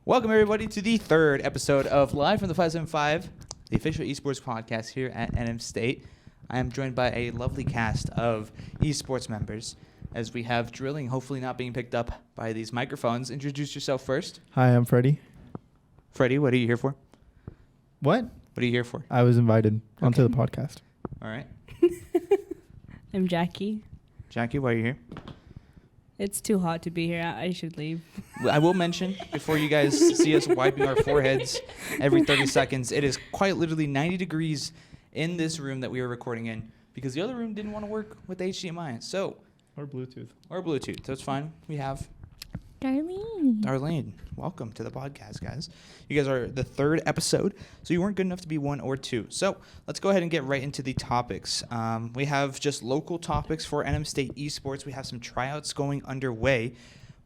Welcome, everybody, to the third episode of Live from the 575, the official esports podcast here at NM State. I am joined by a lovely cast of esports members as we have drilling, hopefully not being picked up by these microphones. Introduce yourself first. Hi, I'm Freddie. Freddie, what are you here for? What? What are you here for? I was invited onto the podcast. All right. I'm Jackie. Jackie, why are you here? It's too hot to be here. I should leave. I will mention, before you guys see us wiping our foreheads every 30 seconds, it is quite literally 90 degrees in this room that we are recording in because the other room didn't want to work with HDMI. So, Or Bluetooth. so it's fine. We have Darlene. Welcome to the podcast, guys. You guys are the third episode, so you weren't good enough to be one or two. So let's go ahead and get right into the topics. We have just local topics for NM State Esports. We have some tryouts going underway.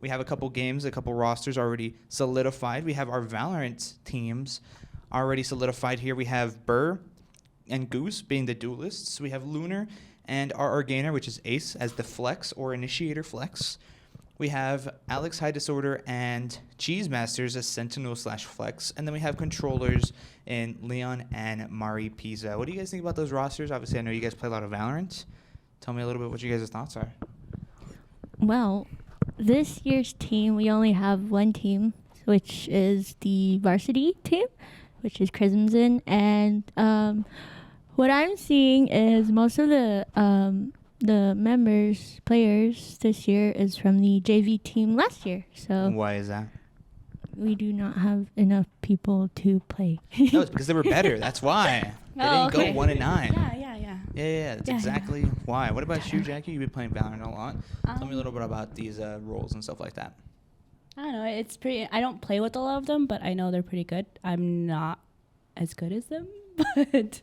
We have a couple games, a couple rosters already solidified. We have our Valorant teams already solidified here. We have Burr and Goose being the duelists. We have Lunar and RR Gainer, which is Ace, as the flex or initiator flex. We have Alex High Disorder and Cheese Masters as Sentinel/Flex. And then we have controllers in Leon and Mari Pizza. What do you guys think about those rosters? Obviously, I know you guys play a lot of Valorant. Tell me a little bit what you guys' thoughts are. Well, this year's team, we only have one team, which is the varsity team, which is Crimson. And what I'm seeing is most of the players this year is from the JV team last year. So Why is that? we do not have enough people to play. No, it's because they were better. That's why. They Oh, didn't okay. go 1-9. Yeah. That's Yeah. exactly why. What about you, Jackie? You've been playing Valorant a lot. Tell me a little bit about these roles and stuff like that. I don't know. It's pretty. I don't play with a lot of them, but I know they're pretty good. I'm not as good as them, but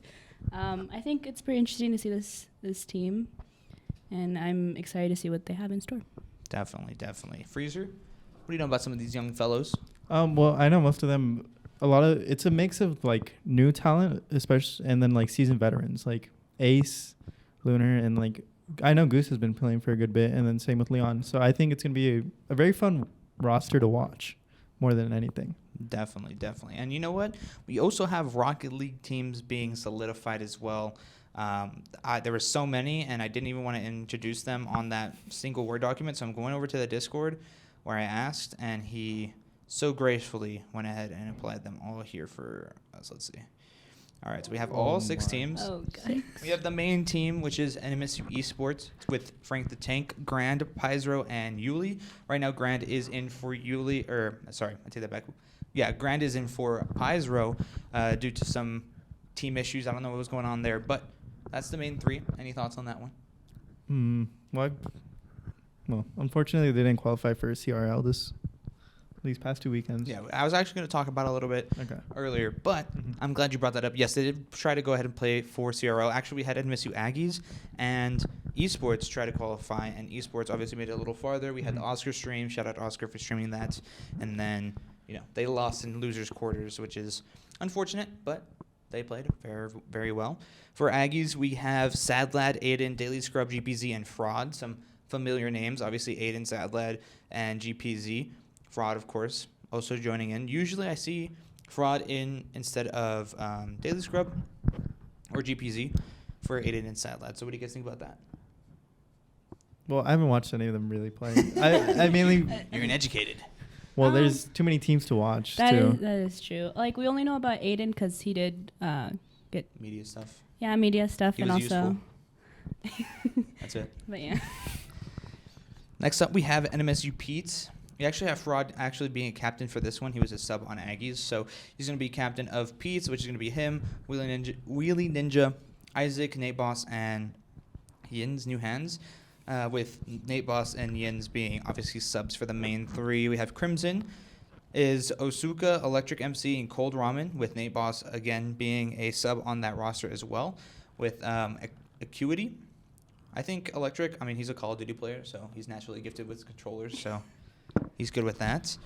I think it's pretty interesting to see this team, and I'm excited to see what they have in store. Definitely. Freezer, what do you know about some of these young fellows? Well, I know most of them. It's a mix of like new talent, especially, and then like seasoned veterans like Ace, Lunar, and like I know Goose has been playing for a good bit, and then same with Leon. So I think it's gonna be a very fun roster to watch, more than anything. Definitely. And you know what? We also have Rocket League teams being solidified as well. There were so many, and I didn't even want to introduce them on that single Word document, so I'm going over to the Discord where I asked, and he so gracefully went ahead and applied them all here for us. Let's see. All right, so we have all 6 teams. Oh, God. We have the main team, which is NM State Esports, with Frank the Tank, Grand, Pyzro, and Yuli. Right now, Grand is in for Yuli, I take that back. Yeah, Grand is in for Pyzro due to some team issues. I don't know what was going on there, but that's the main 3. Any thoughts on that one? Well, unfortunately, they didn't qualify for CRL these past 2 weekends. Yeah, I was actually going to talk about it a little bit earlier, but I'm glad you brought that up. Yes, they did try to go ahead and play for CRL. Actually, we had NMSU Aggies and Esports try to qualify, and Esports obviously made it a little farther. We had the Oscar stream. Shout out to Oscar for streaming that. And then, they lost in losers' quarters, which is unfortunate, but they played very, very well. For Aggies, we have Sadlad, Aiden, Daily Scrub, GPZ, and Fraud. Some familiar names, obviously Aiden, Sadlad, and GPZ. Fraud, of course, also joining in. Usually I see Fraud in instead of Daily Scrub or GPZ for Aiden and Sadlad. So what do you guys think about that? Well, I haven't watched any of them really play. I mainly... You're uneducated. Well, there's too many teams to watch, That too. is true. Like, we only know about Aiden because he did get... Media stuff. Yeah, media stuff. He and was also... That's it. But, yeah. Next up, we have NMSU Pete. We actually have Fraud actually being a captain for this one. He was a sub on Aggies. So he's going to be captain of Pete's, which is going to be him, Wheelie Ninja, Isaac, Nate Boss, and Yin's New Hands, with Nate Boss and Yin's being obviously subs for the main 3. We have Crimson is Osuka, Electric MC, and Cold Ramen, with Nate Boss again being a sub on that roster as well, with Acuity. I think Electric, he's a Call of Duty player, so he's naturally gifted with controllers, so he's good with that.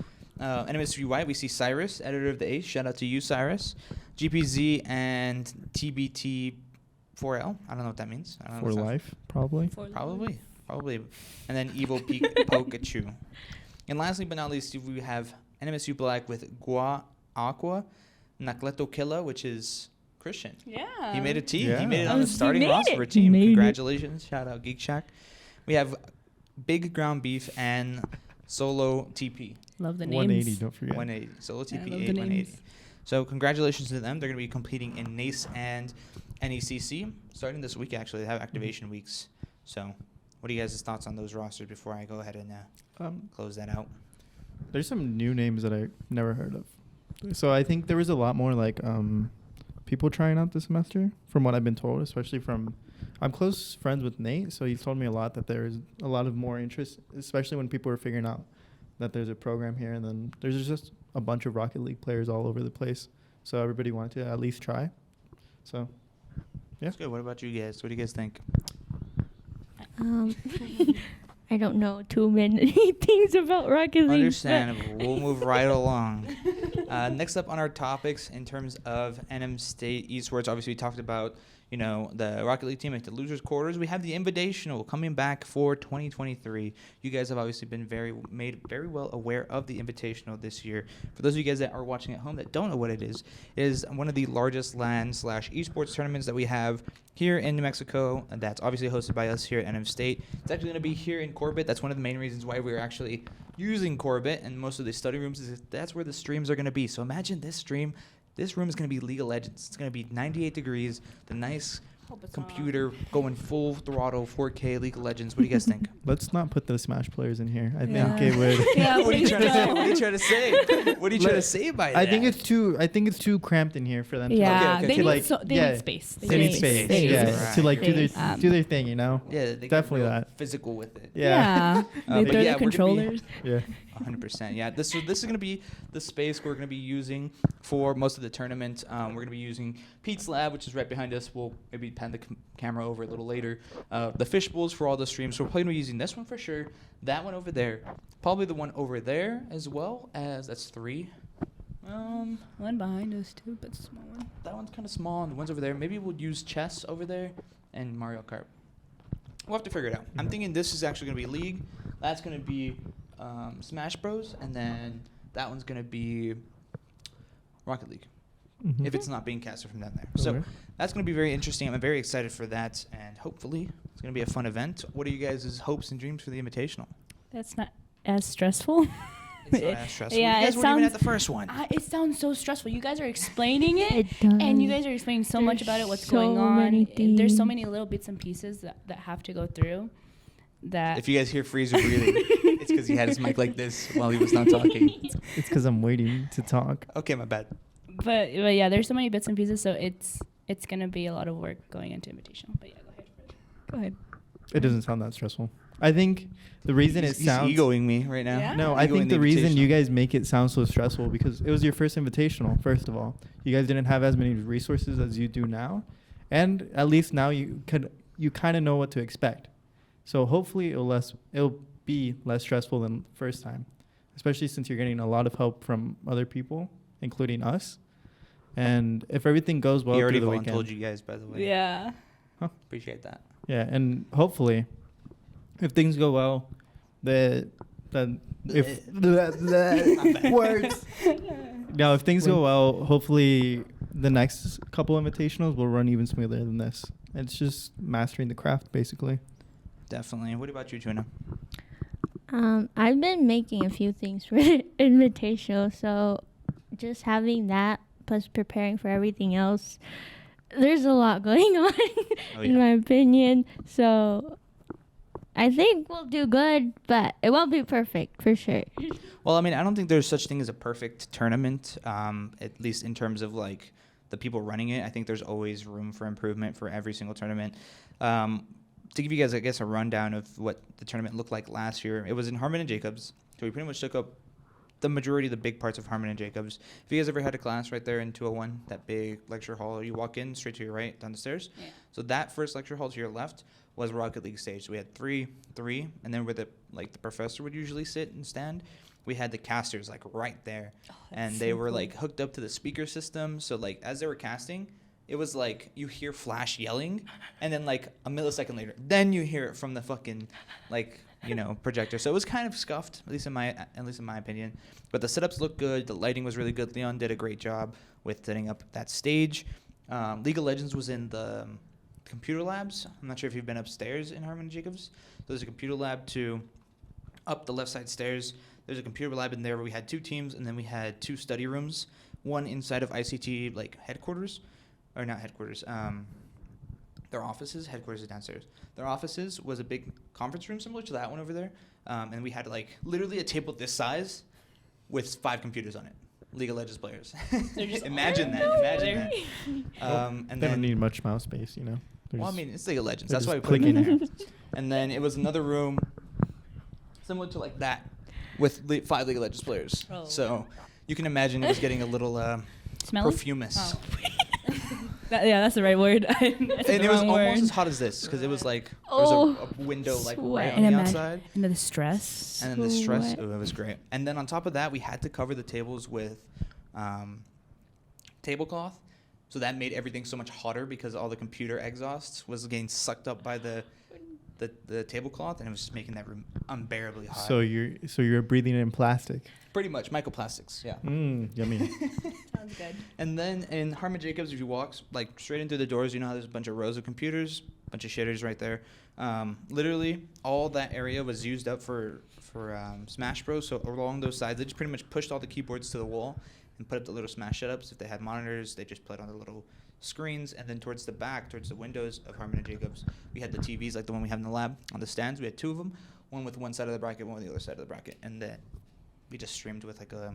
NMSU White, we see Cyrus, editor of the Ace. Shout out to you, Cyrus. GPZ and TBT4L. I don't know what that means. I don't know For life, probably. Probably. And then Evil Pikachu. And lastly but not least, we have NMSU Black with Gua Aqua, Nakleto Killa, which is Christian. Yeah. He made a team. Yeah. He made it on He the starting made roster it. for a He team. made it. Congratulations. Shout out Geek Shack. We have Big Ground Beef and Solo TP. Love the names. 180, don't forget. 180. Solo I TP love the 180. names. So congratulations to them. They're going to be competing in NACE and NECC starting this week, actually. They have activation weeks. So what are you guys' thoughts on those rosters before I go ahead and close that out? There's some new names that I never heard of. So I think there was a lot more like people trying out this semester, from what I've been told, especially from I'm close friends with Nate, so he's told me a lot that there's a lot of more interest, especially when people are figuring out that there's a program here, and then there's just a bunch of Rocket League players all over the place. So everybody wanted to at least try. So yeah. That's good. What about you guys? What do you guys think? I don't know too many things about Rocket League. Understandable. We'll move right along. Next up on our topics in terms of NM State Esports, obviously we talked about, the Rocket League team at the losers quarters. We have the Invitational coming back for 2023. You guys have obviously been made very well aware of the Invitational this year. For those of you guys that are watching at home that don't know what it is one of the largest LAN/esports tournaments that we have here in New Mexico. And that's obviously hosted by us here at NM State. It's actually going to be here in Corbett. That's one of the main reasons why we're actually using Corbett and most of the study rooms. That's where the streams are going to be. So imagine this stream. This room is going to be League of Legends. It's going to be 98 degrees, the nice computer going full throttle, 4K League of Legends. What do you guys think? Let's not put the Smash players in here. I Yeah. think it would. Yeah, What are you please trying to say? don't. What are you trying to say? What are you trying to say by that? I think it's too cramped in here for them. Yeah, Okay, they okay. need, Like, they yeah, need space. They need space. Yeah, Right. to like do Space. their thing. Yeah, they Definitely get real that. physical with it. Yeah. They but throw yeah, the we're gonna be- controllers. Yeah. 100%. Yeah, this is going to be the space we're going to be using for most of the tournament. We're going to be using Pete's lab, which is right behind us. We'll maybe pan the camera over a little later. The fish bowls for all the streams. So we're probably going to be using this one for sure. That one over there. Probably the one over there as well, as that's 3. One behind us too, but small one. That one's kind of small, and the ones over there. Maybe we'll use chess over there and Mario Kart. We'll have to figure it out. I'm thinking this is actually going to be League. That's going to be Smash Bros. And then that one's going to be Rocket League, Mhm. if it's not being casted from down there. So Okay. that's going to be very interesting. I'm very excited for that, and hopefully it's going to be a fun event. What are you guys' hopes and dreams for the Invitational? That's not as stressful. It's not as stressful. Yeah, you guys it weren't even at sounds- the first one. It sounds so stressful. You guys are explaining it, It does. and you guys are explaining so much about it, what's going so on. many And there's so things. many little bits and pieces that have to go through. That If you guys hear Freezer breathing, it's because he had his mic like this while he was not talking. It's because I'm waiting to talk. Okay, my bad. but yeah, there's so many bits and pieces, so it's gonna be a lot of work going into Invitational. But yeah, go ahead. It doesn't sound that stressful. I think the reason he's it sounds egoing me right now. Yeah? No, I Egoing think the reason you Invitational. guys make it sound so stressful because it was your first invitational. First of all, you guys didn't have as many resources as you do now, and at least now you kind of know what to expect. So hopefully it'll be less stressful than first time, especially since you're getting a lot of help from other people, including us. And if everything goes well He already through the weekend, told you guys, by the way. Yeah. Appreciate that. yeah, and hopefully, if things go well, if words. No, if things go well, hopefully the next couple invitationals will run even smoother than this. It's just mastering the craft, basically. Definitely. What about you, Tuna? I've been making a few things for the invitational, so just having that plus preparing for everything else, there's a lot going on, in my opinion. So I think we'll do good, but it won't be perfect for sure. Well, I mean, I don't think there's such thing as a perfect tournament, at least in terms of like the people running it. I think there's always room for improvement for every single tournament. To give you guys, I guess, a rundown of what the tournament looked like last year, it was in Harmon and Jacobs. So we pretty much took up the majority of the big parts of Harmon and Jacobs. If you guys ever had a class right there in 201, that big lecture hall, you walk in straight to your right down the stairs. Yeah. So that first lecture hall to your left was Rocket League stage. So we had three, and then where the professor would usually sit and stand, we had the casters like right there, and they were like hooked up to the speaker system. So like as they were casting, it was like you hear Flash yelling, and then like a millisecond later, then you hear it from the fucking like projector. So it was kind of scuffed, at least in my opinion. But the setups looked good. The lighting was really good. Leon did a great job with setting up that stage. League of Legends was in the computer labs. I'm not sure if you've been upstairs in Harmon Jacobs. There's a computer lab up the left side stairs. There's a computer lab in there where we had 2 teams, and then we had 2 study rooms. One inside of ICT headquarters, or not headquarters. Their offices. Headquarters is downstairs. Their offices was a big conference room similar to that one over there, and we had literally a table this size with 5 computers on it. League of Legends players. Imagine that. And they don't need much mouse space, Well, I mean, it's League of Legends. they're That's why we just put it in clicking. there. And then it was another room similar to that with 5 League of Legends players. Oh. So you can imagine it was getting a little Smelly? perfumous. Oh. That's the right word. And it was almost as hot as this because it was there was a window right Sweat. on the And outside. And the stress. And then the stress, Sweat. it was great. And then on top of that, we had to cover the tables with tablecloth. So that made everything so much hotter because all the computer exhausts was getting sucked up by the tablecloth, and it was just making that room unbearably hot. So you're breathing in plastic. Pretty much microplastics, yeah. Yummy. Sounds good. And then in Harmon Jacobs, if you walk straight into the doors, how there's a bunch of rows of computers, bunch of shitters right there. Literally, all that area was used up for Smash Bros. So along those sides, they just pretty much pushed all the keyboards to the wall and put up the little Smash setups. If they had monitors, they just put on the little screens. And then towards the back, towards the windows of Harmon and Jacobs, we had the TVs like the one we have in the lab on the stands. We had 2 of them, one with one side of the bracket, one with the other side of the bracket, and then we just streamed with a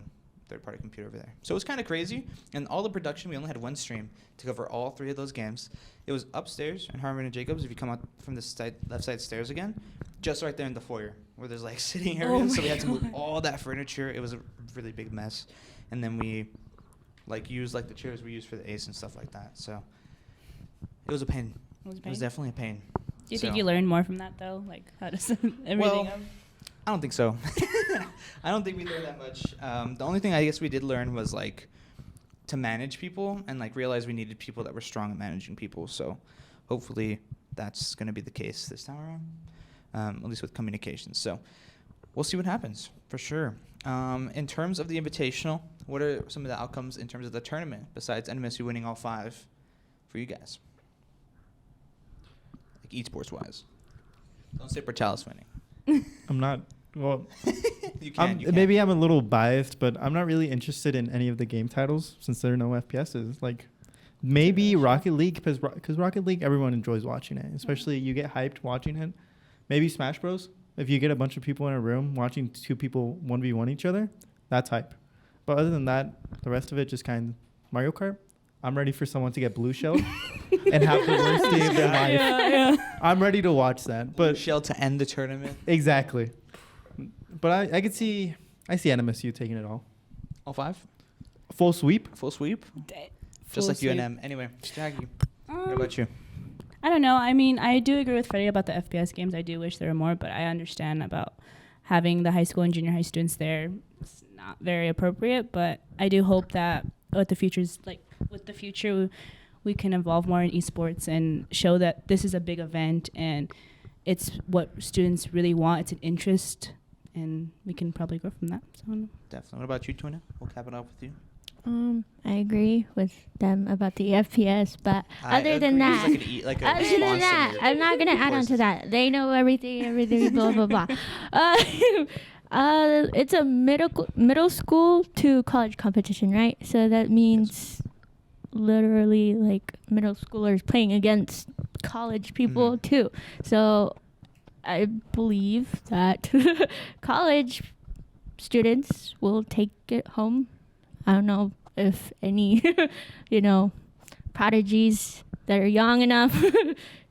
third-party computer over there. So it was kind of crazy. And all the production, we only had 1 stream to cover all 3 of those games. It was upstairs in Harmon and Jacobs. If you come out from the left side stairs again, just right there in the foyer where there's sitting areas. So we had to move all that furniture. It was a really big mess. And then we used the chairs we used for the ace and stuff like that. So it was a pain. It was definitely a pain. Do you think you learned more from that though? How to set everything up? I don't think so. I don't think we learned that much. The only thing I guess we did learn was to manage people and realize we needed people that were strong at managing people. So hopefully that's going to be the case this time around, at least with communications. So we'll see what happens for sure. In terms of the invitational, what are some of the outcomes in terms of the tournament besides NMSU winning all 5 for you guys? Esports wise. Don't say Portalis winning. I'm not. Well, you can. Maybe I'm a little biased, but I'm not really interested in any of the game titles since there are no FPSs. Maybe Rocket League, because Rocket League, everyone enjoys watching it. Especially you get hyped watching it. Maybe Smash Bros. If you get a bunch of people in a room watching 2 people 1v1 each other, that's hype. But other than that, the rest of it just kind of Mario Kart. I'm ready for someone to get blue shelled and have the worst day of their life. Yeah. I'm ready to watch that. But Shell to end the tournament. exactly. But I see NMSU taking it all. All 5? Full sweep. Full sweep? Full Just like sweep. UNM. Anyway, Jackie, what about you? I don't know. I mean, I do agree with Freddie about the FPS games. I do wish there were more, but I understand about having the high school and junior high students there. It's not very appropriate, but I do hope that with the future, we can evolve more in esports and show that this is a big event and it's what students really want. It's an interest, and we can probably grow from that. So, Definitely. What about you, Twina? We'll cap it off with you. I agree with them about the FPS, but other than that, I'm not gonna add on to that. They know everything, blah blah blah. It's a middle school to college competition, right? So that means literally middle schoolers playing against college people too. So I believe that college students will take it home. I don't know if any, prodigies that are young enough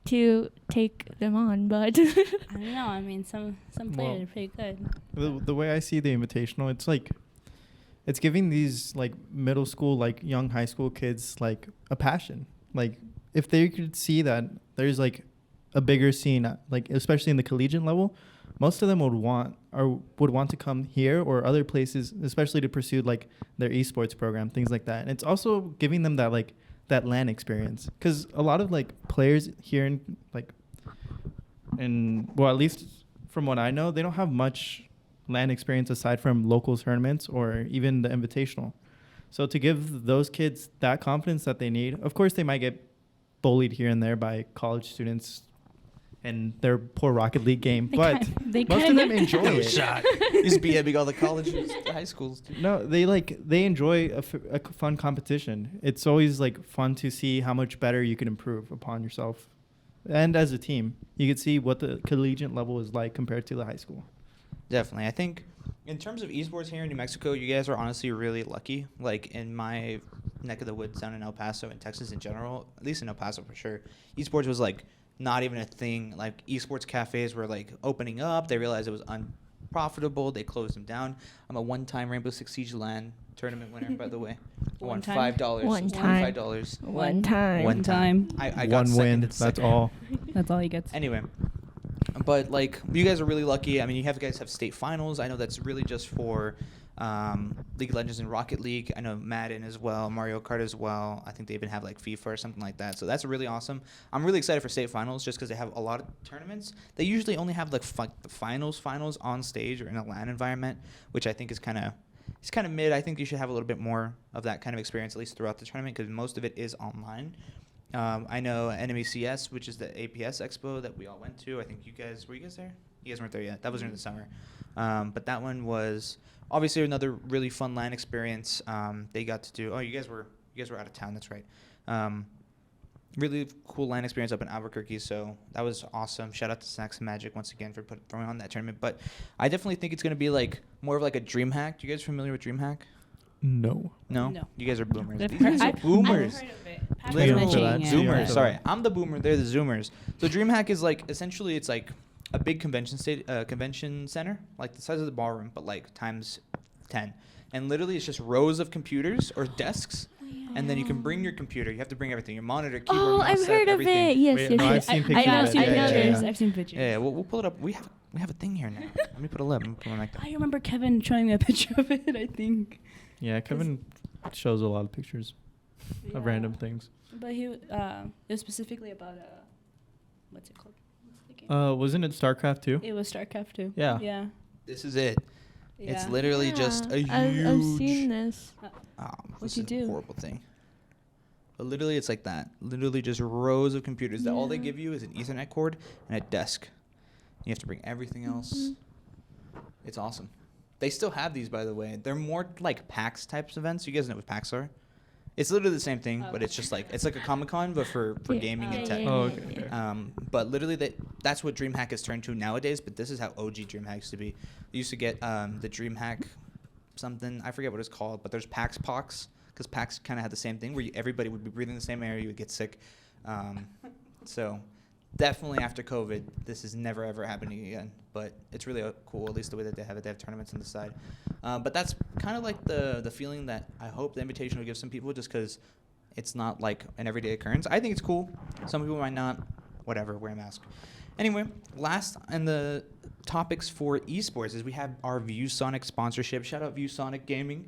to take them on, but I don't know. I mean, some players are pretty good. The way I see the invitational, it's giving these middle school, young high school kids a passion. If they could see that there's a bigger scene, especially in the collegiate level, most of them would want to come here or other places, especially to pursue their esports program, things like that. And it's also giving them that that LAN experience, because a lot of players here in at least from what I know, they don't have much LAN experience aside from local tournaments or even the invitational. So to give those kids that confidence that they need, of course they might get bullied here and there by college students and their poor Rocket League game, but most of them enjoy it. Shot. Just BMing all the colleges, the high schools. Dude. No, they enjoy a fun competition. It's always like fun to see how much better you can improve upon yourself, and as a team, you can see what the collegiate level is like compared to the high school. Definitely, I think in terms of esports here in New Mexico, you guys are honestly really lucky. Like in my neck of the woods down in El Paso and Texas in general, at least in El Paso for sure, esports was like not even a thing. Like esports cafes were like opening up. They realized it was unprofitable. They closed them down. I'm a one-time Rainbow Six Siege LAN tournament winner, by the way. One Won time? $5. One time. $5. One time. One time. I got One second win. and That's second. all. That's all he gets. Anyway, but like you guys are really lucky. I mean, you guys have state finals. I know that's really just for League of Legends and Rocket League. I know Madden as well, Mario Kart as well. I think they even have like FIFA or something like that. So that's really awesome. I'm really excited for state finals just because they have a lot of tournaments. They usually only have like the finals on stage or in a LAN environment, which I think is kind of mid. I think you should have a little bit more of that kind of experience at least throughout the tournament because most of it is online. I know NM CS, which is the APS Expo that we all went to. I think were you guys there? You guys weren't there yet. That was during the summer. But that one was obviously another really fun LAN experience. They got to do, you guys were out of town, that's right. Really cool LAN experience up in Albuquerque, so that was awesome. Shout out to Snacks and Magic once again for throwing on that tournament. But I definitely think it's going to be like more of like a DreamHack. You guys familiar with DreamHack? No. No? No. You guys are boomers. I've These guys are I've boomers. heard of it. Pat was Literally. mentioning it. Zoomers. Yeah. Sorry, I'm the boomer. They're the Zoomers. So DreamHack is like essentially it's like a big convention center, like the size of the ballroom, but like times 10. And literally, it's just rows of computers or desks, and then you can bring your computer. You have to bring everything: your monitor, keyboard, Oh, mouse I've set, heard of everything. it. Yes, Wait, yes, no, I've yes. seen I pictures know, of I've it. seen Yeah, yeah, pictures. yeah. I've seen pictures. Yeah, we'll pull it up. We have a thing here now. Let me put a lip. Let me put it like that. I remember Kevin showing me a picture of it, I think. Yeah, Kevin shows a lot of pictures of random things. But it was specifically about, what's it called? What's the game? Wasn't it StarCraft 2? It was StarCraft 2. Yeah. Yeah. This is it. It's Yeah. literally just a huge. I've seen this. What'd This you is do? a horrible thing. But literally, it's like that. Literally, just rows of computers. That all they Yeah. give you is an Ethernet cord and a desk. You have to bring everything else. It's awesome. They still have these, by the way. They're more like PAX types events. You guys know what PAX are? It's literally the same thing, but it's just like it's like a Comic-Con, but for Yeah. gaming and Yeah, tech. yeah, Oh, yeah, okay. yeah. But literally, that's what DreamHack has turned to nowadays. But this is how OG DreamHack used to be. You used to get the DreamHack something. I forget what it's called, but there's PAX Pox because PAX kind of had the same thing where everybody would be breathing the same air. You would get sick. So definitely after COVID, this is never ever happening again. But it's really cool, at least the way that they have it. They have tournaments on the side. But that's kind of like the feeling that I hope the invitation will give some people, just because it's not like an everyday occurrence. I think it's cool. Some people might not. Whatever, wear a mask. Anyway, last in the topics for esports is we have our Viewsonic sponsorship. Shout out Viewsonic Gaming,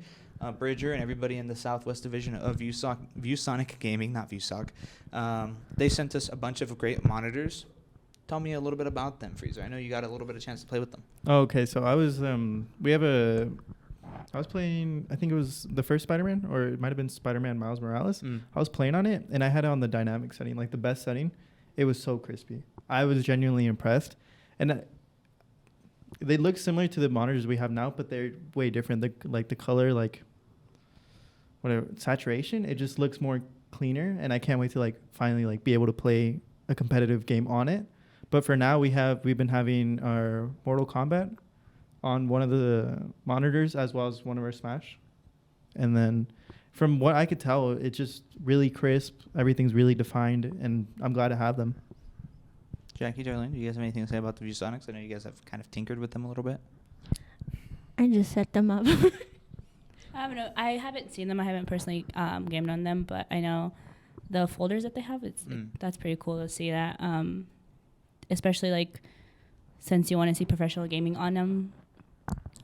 Bridger, and everybody in the Southwest division of Viewsonic Gaming, not Viewsoc. They sent us a bunch of great monitors. Tell me a little bit about them, Freezer. I know you got a little bit of chance to play with them. Okay, so I was I was playing, I think it was the first Spider-Man, or it might have been Spider-Man Miles Morales. I was playing on it, and I had it on the dynamic setting, like the best setting. It was so crispy. I was genuinely impressed. And they look similar to the monitors we have now, but they're way different. The color, whatever, saturation, it just looks more cleaner, and I can't wait to finally be able to play a competitive game on it. But for now, we've been having our Mortal Kombat on one of the monitors as well as one of our Smash. And then from what I could tell, it's just really crisp. Everything's really defined, and I'm glad to have them. Jackie, Darlene, do you guys have anything to say about the Viewsonics? I know you guys have kind of tinkered with them a little bit. I just set them up. I don't know. I haven't seen them. I haven't personally gamed on them, but I know the folders that they have. That's pretty cool to see that. Especially since you want to see professional gaming on them.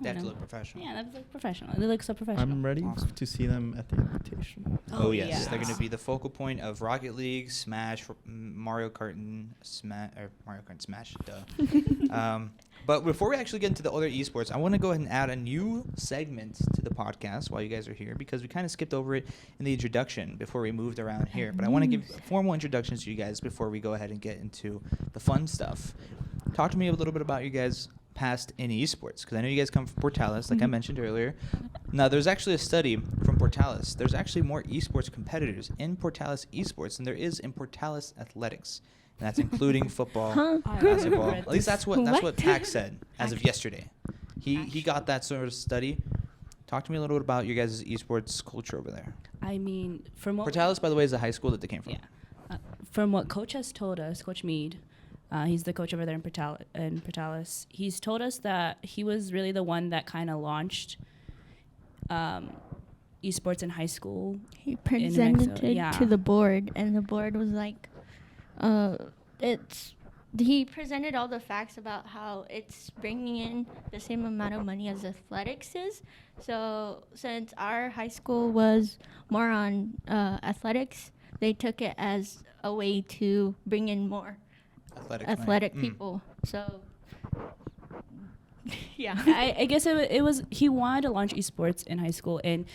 They have to know. look professional. Yeah, that's like professional. They look so professional. I'm ready Awesome. to see them at the invitation. Oh, yes. yes. They're going to be the focal point of Rocket League, Smash, Mario Kart, and Smash, duh. But before we actually get into the other esports, I want to go ahead and add a new segment to the podcast while you guys are here, because we kind of skipped over it in the introduction before we moved around here. But I want to give formal introductions to you guys before we go ahead and get into the fun stuff. Talk to me a little bit about you guys' past in esports, because I know you guys come from Portales, like I mentioned earlier. Now, there's actually a study from Portales. There's actually more esports competitors in Portales esports than there is in Portales athletics. And that's including football, Huh? basketball. read At least that's what What? Pax said as of yesterday. He got that sort of study. Talk to me a little bit about your guys' esports culture over there. I mean, from what Portales, by the way, is the high school that they came from. Yeah. From what Coach has told us, Coach Mead, he's the coach over there in Portales. He's told us that he was really the one that kind of launched esports in high school. He New presented Mexico, it yeah. to the board, and the board was like, he presented all the facts about how it's bringing in the same amount of money as athletics is. So since our high school was more on athletics, they took it as a way to bring in more athletic people. So yeah. I guess it was he wanted to launch esports in high school, and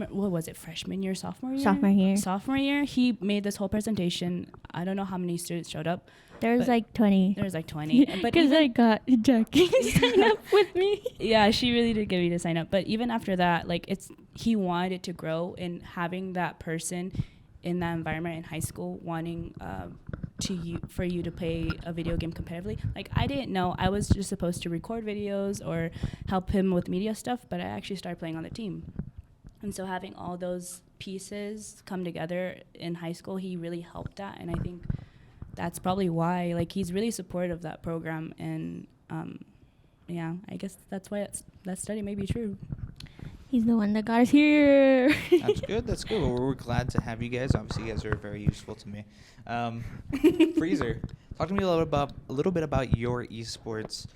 what was it, freshman year, sophomore year? Sophomore year, he made this whole presentation. I don't know how many students showed up. There was But like 20. There was like 20. But Because even- I got Jackie to sign up with me. Yeah, she really did get me to sign up. But even after that, like he wanted it to grow, and having that person in that environment in high school wanting for you to play a video game competitively. Like, I didn't know. I was just supposed to record videos or help him with media stuff, but I actually started playing on the team. And so having all those pieces come together in high school, he really helped that. And I think that's probably why, like, he's really supportive of that program. And yeah, I guess that's why that study may be true. He's the one that got us here. That's good. That's good. Well, we're glad to have you guys. Obviously, you guys are very useful to me. Freezer, talk to me a little bit about your esports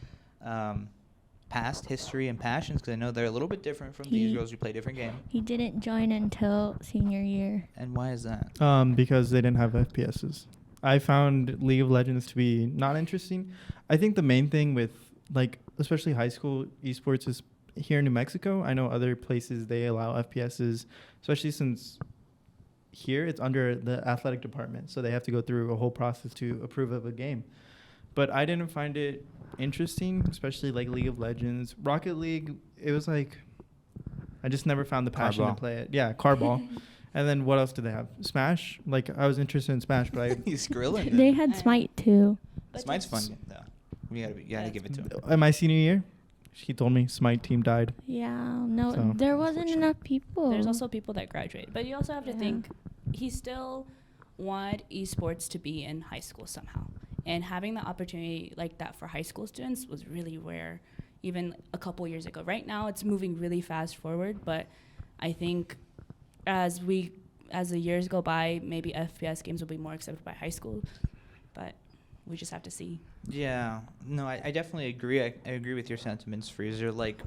past history and passions, because I know they're a little bit different from these girls who play different games. He didn't join until senior year. And why is that? Because they didn't have FPSs. I found League of Legends to be not interesting. I think the main thing with, like, especially high school esports is here in New Mexico. I know other places they allow FPSs, especially since here it's under the athletic department, so they have to go through a whole process to approve of a game. But I didn't find it interesting, especially like League of Legends. Rocket League, it was like, I just never found the passion to play it. Yeah, carball. And then what else do they have? Smash? Like, I was interested in Smash, but I... He's grilling. They had Smite too. Smite's fun, though. You gotta give it to him. In my senior year, he told me Smite team died. Yeah, no, So, there wasn't enough people. There's also people that graduate. But you also have to think, he still wanted esports to be in high school somehow. And having the opportunity like that for high school students was really rare, even a couple years ago. Right now, it's moving really fast forward, but I think as the years go by, maybe FPS games will be more accepted by high school, but we just have to see. Yeah, no, I definitely agree. I agree with your sentiments, Freezer. Like,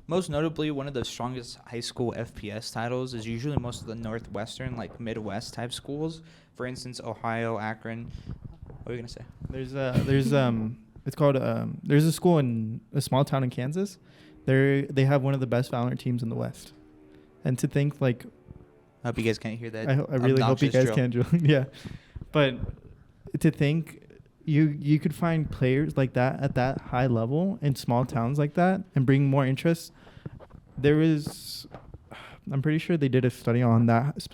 most notably, one of the strongest high school FPS titles is usually most of the Northwestern, like Midwest type schools. For instance, Ohio, Akron. What are you gonna say? It's called there's a school in a small town in Kansas. They have one of the best Valorant teams in the West. And to think, like, I hope you guys can't hear that. I really hope you guys can, Joe. Yeah, but to think you could find players like that at that high level in small towns like that and bring more interest. I'm pretty sure they did a study on that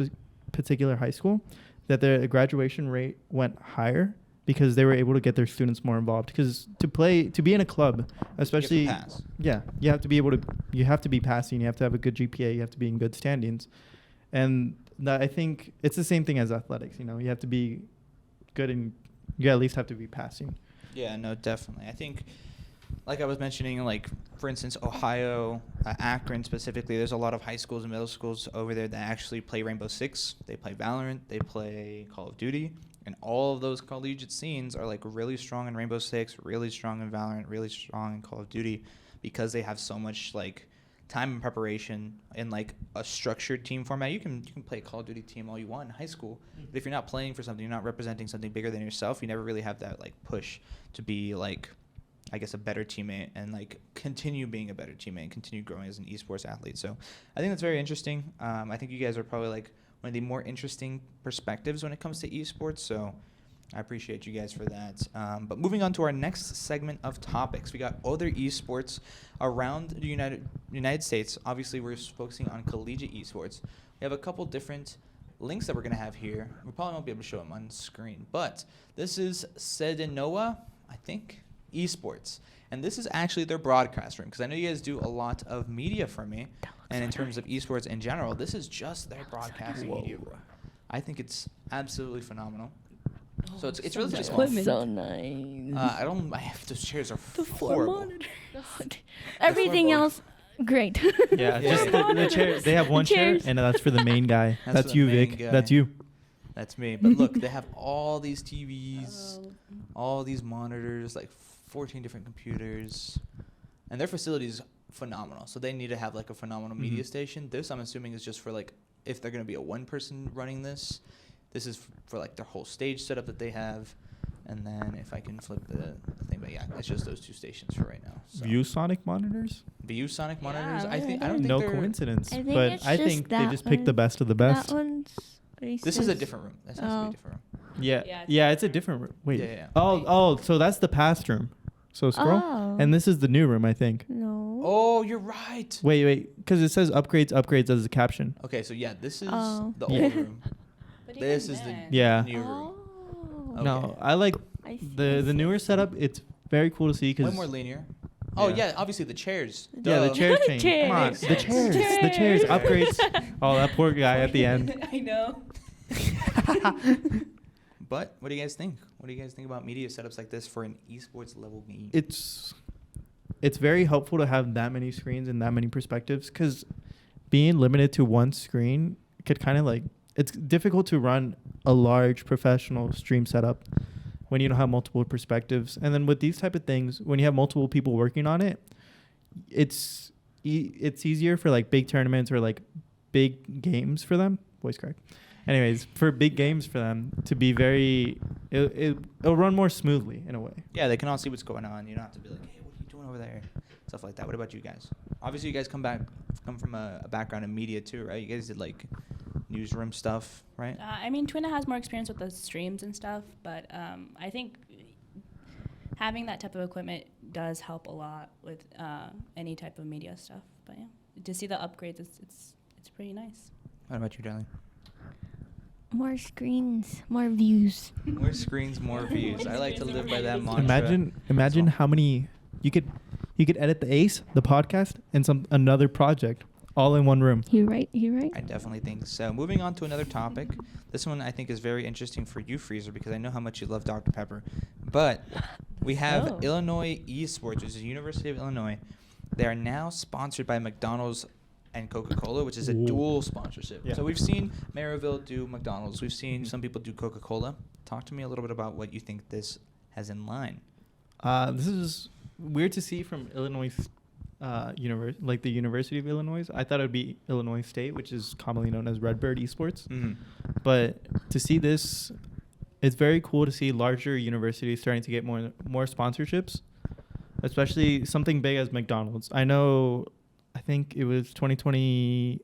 particular high school, that the graduation rate went higher because they were able to get their students more involved. Because to be in a club, especially, You have to pass. yeah, you have to be passing, you have to have a good GPA, you have to be in good standings. And that, I think it's the same thing as athletics. You know, you have to be good, and you at least have to be passing. Yeah, no, definitely. I think, like I was mentioning, like, for instance, Ohio, Akron specifically, there's a lot of high schools and middle schools over there that actually play Rainbow Six. They play Valorant. They play Call of Duty. And all of those collegiate scenes are, like, really strong in Rainbow Six, really strong in Valorant, really strong in Call of Duty. because they have so much like time and preparation in like a structured team format. You can play a Call of Duty team all you want in high school, but if you're not playing for something, you're not representing something bigger than yourself, you never really have that like push to be like, I guess, a better teammate and like continue being a better teammate and continue growing as an esports athlete. So I think that's very interesting. I think you guys are probably like one of the more interesting perspectives when it comes to esports. So I appreciate you guys for that. But moving on to our next segment of topics, we got other esports around the United States. Obviously, we're focusing on collegiate esports. We have a couple different links that we're going to have here. We probably won't be able to show them on screen, but this is Sedinoa, I think, Esports. And this is actually their broadcast room, because I know you guys do a lot of media for me. And in terms of esports in general, this is just their broadcast media room. I think it's absolutely phenomenal. So it's really just equipment. So nice. Those chairs are The floor horrible. monitor. Everything else, great. Yeah, just the chairs. They have one chair, Chairs. and that's for the main guy. That's That's for the you, main Vic. guy. That's you. That's me. But look, they have all these TVs, all these monitors, like 14 different computers, and their facility is phenomenal. So they need to have like a phenomenal media station. This, I'm assuming, is just for like if they're going to be a one person running this. This is for like their whole stage setup that they have. And then if I can flip the thing, but yeah, it's just those two stations for right now. So. Viewsonic monitors? Viewsonic Yeah, monitors. I yeah, don't think No they're- coincidence. I think But it's I just think they that just picked the one. best of the best. That one's. This is a different room. This has to be a different room. Yeah, Yeah, yeah, it's it's a different room. Wait. Yeah. Oh, so that's the past room. So scroll. Oh. And this is the new room, I think. No. Oh, you're right. Wait, because it says upgrades as a caption. Okay, so yeah, this is Oh. the Yeah. old room. But This even is the then- Yeah. new room. Okay. No, I like I see, the newer setup. It's very cool to see Way because more linear. Oh Yeah. yeah, obviously the chairs. yeah, the Duh. chairs change. Come on, Chairs. the chairs upgrades. Oh, that poor guy at the end. I know. But what do you guys think? What do you guys think about media setups like this for an esports level game? It's very helpful to have that many screens and that many perspectives because being limited to one screen could kind of like it's difficult to run a large professional stream setup when you don't have multiple perspectives. And then with these type of things, when you have multiple people working on it, it's easier for like big tournaments or like big games for them. Voice crack. Anyways, for big games for them to be it'll run more smoothly in a way. Yeah, they can all see what's going on. You don't have to be like, hey, what are you doing over there? Stuff like that. What about you guys? Obviously, you guys come from a background in media too, right? You guys did like newsroom stuff, right? I mean, Twina has more experience with the streams and stuff, but I think having that type of equipment does help a lot with any type of media stuff. But yeah, to see the upgrades, it's pretty nice. What about you, darling? More screens, more views. More screens, more views. I like to live by that mantra. Imagine That's all. how many you could edit the Ace, the podcast, and another project all in one room. You're right. I definitely think so. Moving on to another topic. This one I think is very interesting for you, Freezer, because I know how much you love Dr. Pepper. But we have Oh. Illinois Esports, which is the University of Illinois. They are now sponsored by McDonald's and Coca-Cola, which is a Ooh. dual sponsorship. Yeah. So we've seen Maryville do McDonald's. We've seen some people do Coca-Cola. Talk to me a little bit about what you think this has in line. This is weird to see from Illinois, like the University of Illinois. I thought it would be Illinois State, which is commonly known as Redbird Esports. Mm-hmm. But to see this, it's very cool to see larger universities starting to get more sponsorships, especially something big as McDonald's. I think it was 2020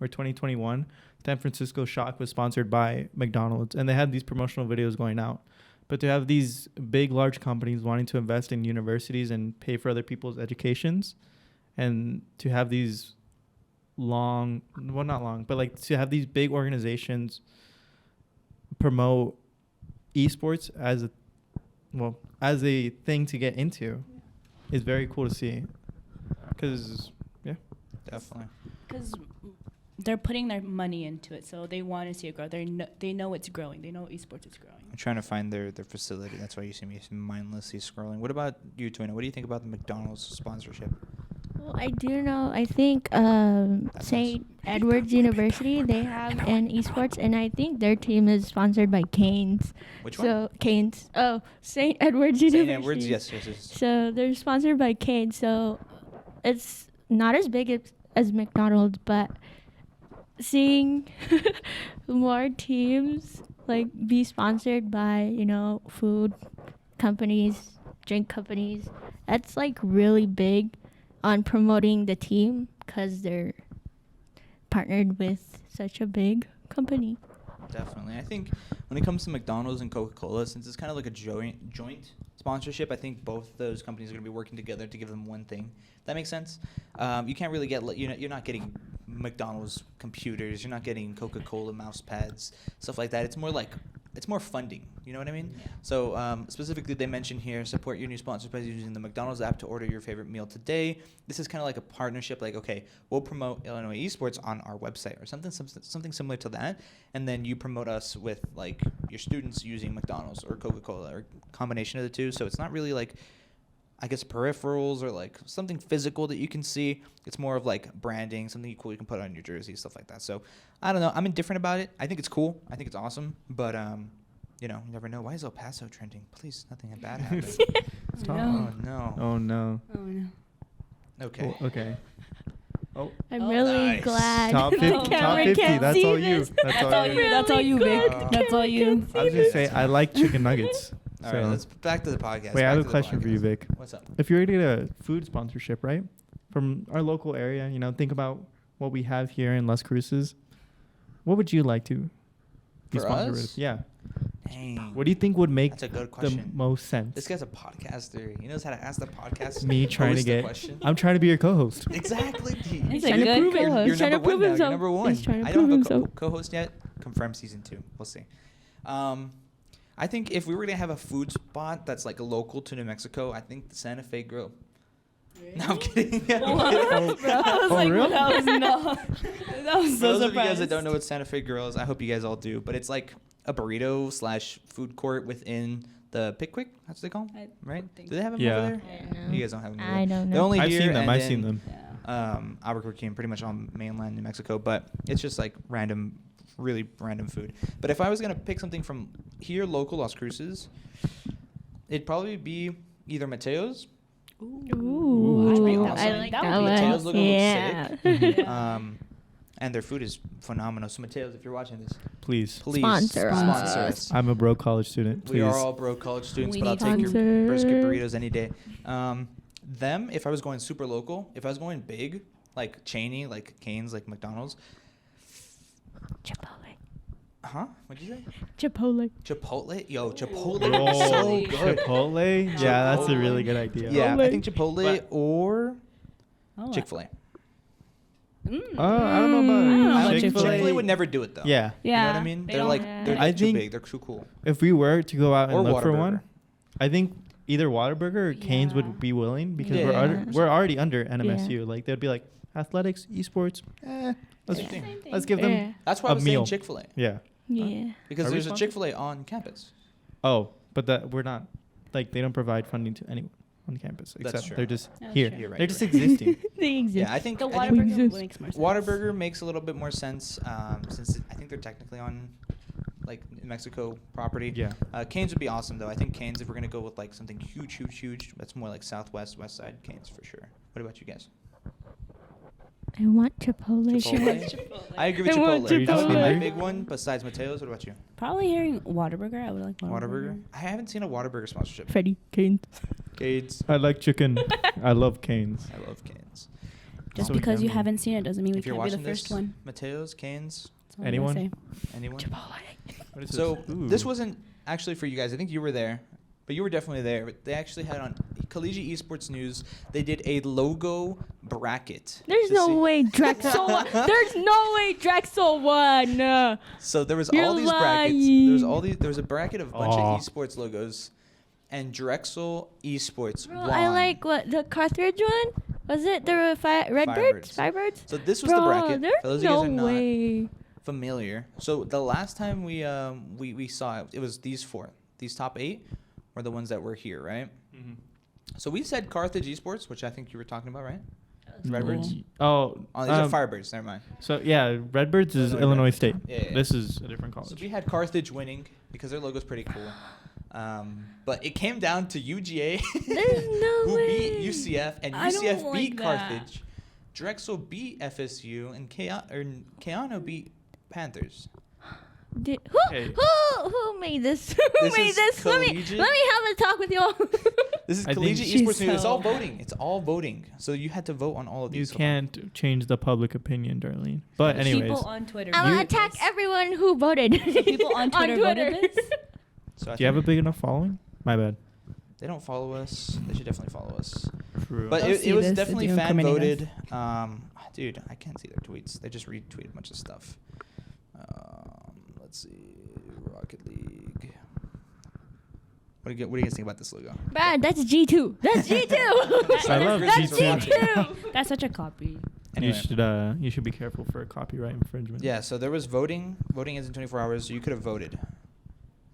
or 2021. San Francisco Shock was sponsored by McDonald's, and they had these promotional videos going out. But to have these big, large companies wanting to invest in universities and pay for other people's educations, and to have these not long, but like to have these big organizations promote esports as a thing to get into is very cool to see. Because, yeah. Definitely. Because they're putting their money into it, so they want to see it grow. They know it's growing. They know esports is growing. I'm trying to find their facility. That's why you see me mindlessly scrolling. What about you, Twina? What do you think about the McDonald's sponsorship? Well, I do know. I think St. Edward's University, they have an esports, and I think their team is sponsored by Canes. Which one? So Canes. Oh, St. Edward's St. University. Edwards, yes. So they're sponsored by Canes. So it's not as big as McDonald's, but seeing more teams like be sponsored by, food companies, drink companies, that's like really big on promoting the team because they're partnered with such a big company. Definitely. I think when it comes to McDonald's and Coca-Cola, since it's kind of like a joint sponsorship, I think both those companies are going to be working together to give them one thing. That makes sense. You can't really get, you're not getting McDonald's computers, you're not getting Coca-Cola mouse pads, stuff like that. It's more funding. You know what I mean? Yeah. So specifically, they mention here, support your new sponsors by using the McDonald's app to order your favorite meal today. This is kind of like a partnership. Like, okay, we'll promote Illinois esports on our website or something similar to that, and then you promote us with like your students using McDonald's or Coca-Cola or combination of the two. So it's not really like, I guess, peripherals or like something physical that you can see. It's more of like branding, something cool you can put on your jersey, stuff like that. So I don't know. I'm indifferent about it. I think it's cool. I think it's awesome. But you never know. Why is El Paso trending? Please, nothing bad happened. Stop. Oh no. Oh no. Oh no. Okay. Well, okay. I'm really Nice. glad Top the 50. Top camera 50. can't That's see all you. this. That's all you. That's all you, Really Vic. glad That's all you. can't see I was gonna this. say I like chicken nuggets. All so. right. Let's back to the podcast. Wait, I Back have a to the question for you, podcast. Vic. What's up? If you were to get a food sponsorship, right, from our local area, think about what we have here in Las Cruces. What would you like to be For sponsored us? with? Yeah. Dang. What do you think would make That's a good the question. most sense? This guy's a podcaster. He knows how to ask the podcast. Me trying to host the get. question. I'm trying to be your co-host. Exactly. He's trying a to good prove it. co-host. You're He's trying to number one prove now. himself. You're number one. He's trying to I don't prove have a himself. co-host yet. Confirmed season 2. We'll see. I think if we were gonna have a food spot that's like local to New Mexico, I think the Santa Fe Grill. No, I'm kidding. I was like, really? that was not. That was For so those of you guys surprised. that don't know what Santa Fe Grill is, I hope you guys all do. But it's like a burrito / food court within the Pickwick. That's what they call them, I right? think Do they have them Yeah. over there? I don't know. You guys don't have them. I don't They're know. only I've here seen them. and I've then, seen them. Yeah. Albuquerque and pretty much on mainland New Mexico, but it's just like really random food. But if I was gonna pick something from here, local Las Cruces, it'd probably be either Mateo's. Ooh, Which would be I awesome. like That that would be one. Mateo's look Yeah. sick. Yeah. And their food is phenomenal. So Mateo's, if you're watching this, Please. please Sponsor sponsor us. us. I'm a broke college student. Please. We are all broke college students, We but I'll need take your brisket sponsor. burritos any day. Them, if I was going super local, if I was going big, like Cheney, like Canes, like McDonald's. Chipotle. Huh? What'd you say? Chipotle. Chipotle? Yo, Chipotle Oh, is so good. Chipotle? Yeah, that's a really Chipotle. good idea. Yeah, I Chipotle. think Chipotle But- or Oh, Chick-fil-A. I don't know about about Chick-fil-A. Chick-fil-A would never do it though. Yeah. You know what I Yeah, mean? they They're don't like have- they're I too think- big. They're too cool. If we were to go out and Or look for Whataburger. one, I think either Whataburger or Canes Yeah. would be willing because Yeah. we're already under NMSU. Like they'd be like athletics, esports. Let's Yeah. let's give them. Yeah. That's why I A was meal. saying Chick-fil-A Yeah. Yeah. because Are we there's a sponsored? Chick-fil-A on campus. Oh, but that we're not. Like they don't provide funding to anyone on campus That's except true. they're just That's here. true. You're right, They're you're just right. existing. They exist. Yeah, I think The I think Whataburger exist. makes more sense. Whataburger makes a little bit more sense since I think they're technically on like New Mexico property. Yeah. Canes would be awesome though. I think Canes, if we're gonna go with like something huge, that's more like Southwest, West Side Canes for sure. What about you guys? I want Chipotle. Chipotle? I agree with I want Chipotle. That would be my Chipotle. big one. Besides Mateo's, what about you? Probably hearing Whataburger. I would like Whataburger? I haven't seen a Whataburger sponsorship. Freddie Canes. Canes. I like chicken. I love Canes. I love Canes. Just So because you yummy. haven't seen it doesn't mean we If you're can't be the watching first this, one. Mateo's, Canes, That's all I'm Anyone? gonna say. anyone? What is So this? Ooh. this wasn't actually for you guys. I think you were there, but you were definitely there. But they actually had on Collegiate Esports News. They did a logo bracket. There's to no see- way Drexel won. There's no way Drexel won. So there was You're all these brackets. lying. There was a bracket of a bunch Aw. of esports logos, and Drexel Esports Bro, won. I like what the Carthage one. Was it the Redbirds? Firebirds? So this was Bro, the bracket. there's For those of you guys no who are not way. familiar. So the last time we saw it, it was these four. These top 8 were the ones that were here, right? Mhm. So we said Carthage Esports, which I think you were talking about, right? Redbirds? Oh, Oh, these are Firebirds. Never mind. So yeah, Redbirds is Illinois Illinois Red. State. Yeah. This is a different college. So we had Carthage winning because their logo's pretty cool. But it came down to UGA, There's no who way. beat UCF, and I don't UCF like beat that. Carthage. Drexel beat FSU, and Keanu beat Panthers. Hey. Who made this? Who This made is this? Let me collegiate. have a talk with y'all. This is I think collegiate she's esports news. It's all so- voting. It's all voting. So you had to vote on all of You these. can't change the public opinion, Darlene. But anyways, People on Twitter. I'm voted gonna attack this. everyone who voted. People on Twitter voted this? So I do you have a think big enough following? My bad. they don't follow us. They should definitely follow us. True. But They'll it see was this if definitely you fan incriminate voted. Dude, I can't see their tweets. They just retweeted a bunch of stuff. Let's see. Rocket League. What do you guys think about this logo? Bad. That's G2. That's G2. I love That's G2. G2. That's such a copy. Anyway. You should be careful for copyright infringement. Yeah, so there was voting. Voting is in 24 hours, so you could have voted.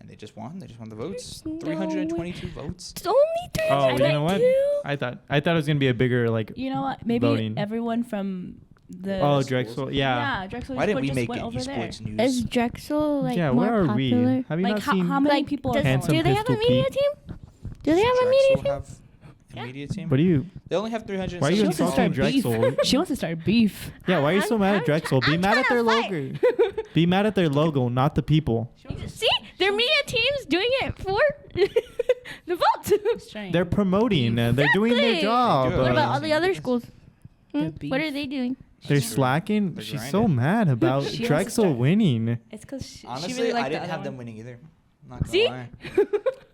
And they just won. They just won the votes. There's no 322 votes. It's only 3. Oh, you know what? I thought it was gonna be a bigger like. You know what? Maybe Voting. everyone from the. Oh, schools. Drexel. Yeah. Drexel Why didn't we just make went it over there. esports news? Is Drexel like Yeah. more Where are popular? we? Have you Like not how seen? many Like, people does- are Handsome do they have a Pistol media Pete? team? Do they have a media Drexel team? have a Yeah. media team? What do you? They only have 300. Why are you She wants to insulting start beef. Drexel? She wants to start beef. Yeah. Why are you so mad I'm at Drexel? Be I'm mad at their trying logo. to fight. Be mad at their logo, not the people. See, their media team's doing it for the vote. They're promoting. They're doing their Exactly. job. They do What it. about all the other schools? The What are beef. they doing? They're That's true. slacking. They're She's so grinding. mad about She wants to Drexel start- winning. It's because she Honestly, really liked I didn't the have other them one. winning either. Not gonna See? lie.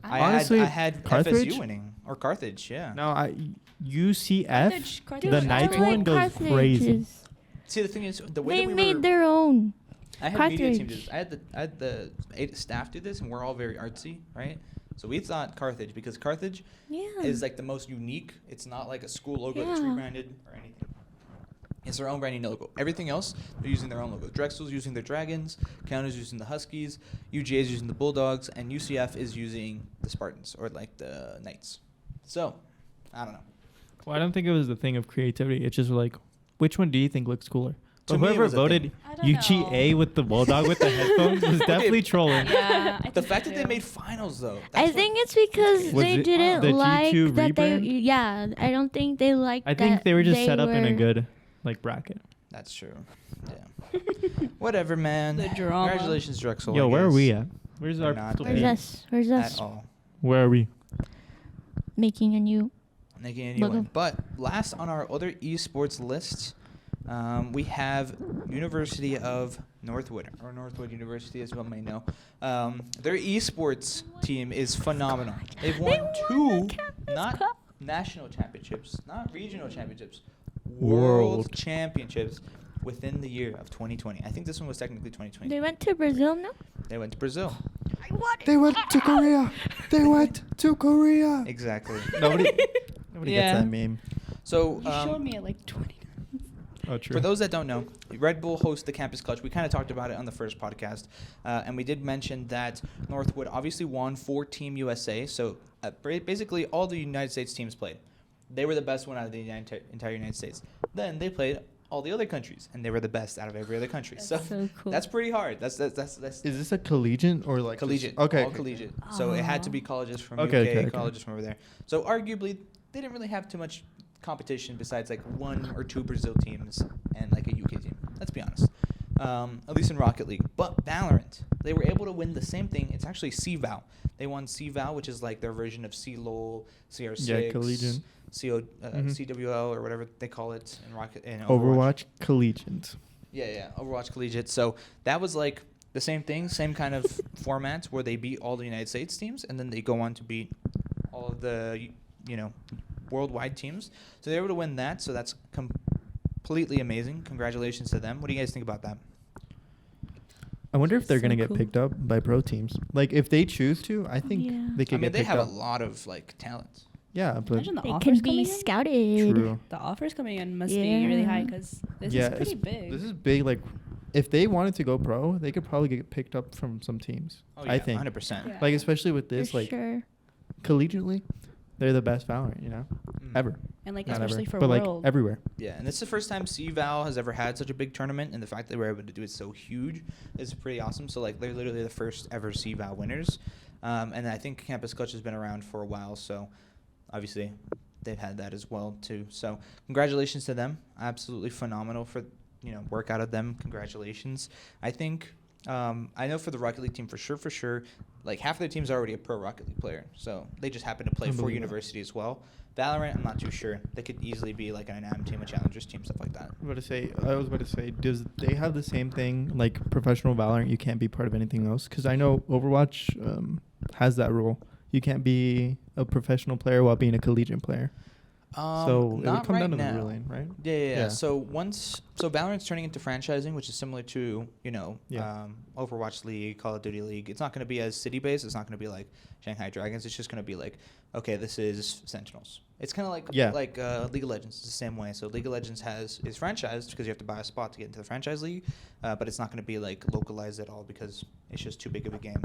Honestly, I had Carthage? FSU winning or Carthage. Yeah. No, UCF. Carthage The was ninth great. one goes crazy. See, the thing is, the way They that we made were, their own. I had media team do Carthage. this. I had the staff do this, and we're all very artsy, right? So we thought Carthage because Carthage Yeah. is like the most unique. It's not like a school logo that's Yeah. rebranded or anything. It's their own branding logo. Everything else, they're using their own logo. Drexel's using their Dragons, Counters using the Huskies, UGA is using the Bulldogs, and UCF is using the Spartans or like the Knights. So, I don't know. Well, I don't think it was the thing of creativity. It's just like, which one do you think looks cooler? To But me, it whoever was a voted thing. I don't UGA know. with the bulldog with the headphones was definitely trolling. Yeah, I The think fact so that they too. made finals though. I that's think what- it's because Was they it didn't the like G2 that they. rebrand? Yeah, I don't think they liked. I think they were just set up in a were- good like bracket. That's true. Yeah. Whatever, man. The drama. Congratulations, Drexel. Yo, I where are we guess. at? Where's We're our not pistol there. Where's pin? us? Where's us? At all. Where are we? Making a new. Making a new Logo. one. But last on our other esports list, we have University of Northwood, or Northwood University, as one may know. Their esports team is phenomenal. They've won two, not Cup. national championships, not regional championships, World. world championships within the year of 2020. I think this one was technically 2020. They went to Brazil, no? They went to Brazil. They went to Korea. They went to Korea. Exactly. Nobody Yeah. gets that meme. So, You showed me it like 20 times. Oh, true. for those that don't know, Red Bull hosts the Campus Clutch. We kind of talked about it on the first podcast, and we did mention that Northwood obviously won for Team USA. So basically, all the United States teams played. They were the best one out of the entire United States. Then they played all the other countries, and they were the best out of every other country. That's So so cool. that's pretty hard. That's Is this a collegiate or like collegiate. Okay. All collegiate. So it had to be colleges from Okay, UK, okay, okay. colleges from over there. So arguably, they didn't really have too much competition besides like one or two Brazil teams and like a UK team. Let's be honest. At least in Rocket League. But Valorant, they were able to win the same thing. It's actually CVAL. They won CVAL, which is like their version of CLOL, CR6, Yeah, collegiate. Mhm. CWL or whatever they call it in Rocket in Overwatch collegiate. Yeah, Overwatch Collegiate. So that was like the same thing, same kind of format where they beat all the United States teams, and then they go on to beat all of the, worldwide teams. So they were able to win that, so that's completely amazing. Congratulations to them. What do you guys think about that? I wonder if they're So gonna get cool. picked up by pro teams. Like if they choose to, I think Yeah. they I could mean, get they picked have up. a lot of like talent. Yeah, but Imagine the They offers can coming be in. scouted. true. The offers coming in must be really high Yeah. because this Yeah, is pretty it's- big. This is big. Like, if they wanted to go pro, they could probably get picked up from some teams. Oh yeah, I think. 100%. Yeah. Like especially with For this, like sure. collegiately, they're the best Valorant, ever. And like Not especially ever, for but World. like everywhere. Yeah, and it's the first time CVal has ever had such a big tournament, and the fact that they were able to do it so huge is pretty awesome. So like they're literally the first ever CVal winners, and I think Campus Clutch has been around for a while, so obviously they've had that as well too. So congratulations to them, absolutely phenomenal for work out of them. Congratulations. I think I know for the Rocket League team for sure, like half of their team's already a pro Rocket League player, so they just happen to play for university as well. Valorant, I'm not too sure. They could easily be like an NM team, a Challengers team, stuff like that. I was about to say, does they have the same thing like professional Valorant? You can't be part of anything else, because I know Overwatch has that rule. You can't be a professional player while being a collegiate player. So it would come down to the ruling, right? Yeah. So Valorant's turning into franchising, which is similar to Overwatch League, Call of Duty League. It's not going to be as city based. It's not going to be like Shanghai Dragons. It's just going to be like, okay, this is Sentinels. It's kind of like League of Legends. It's the same way. So League of Legends is franchised because you have to buy a spot to get into the franchise league, but it's not going to be like localized at all because it's just too big of a game.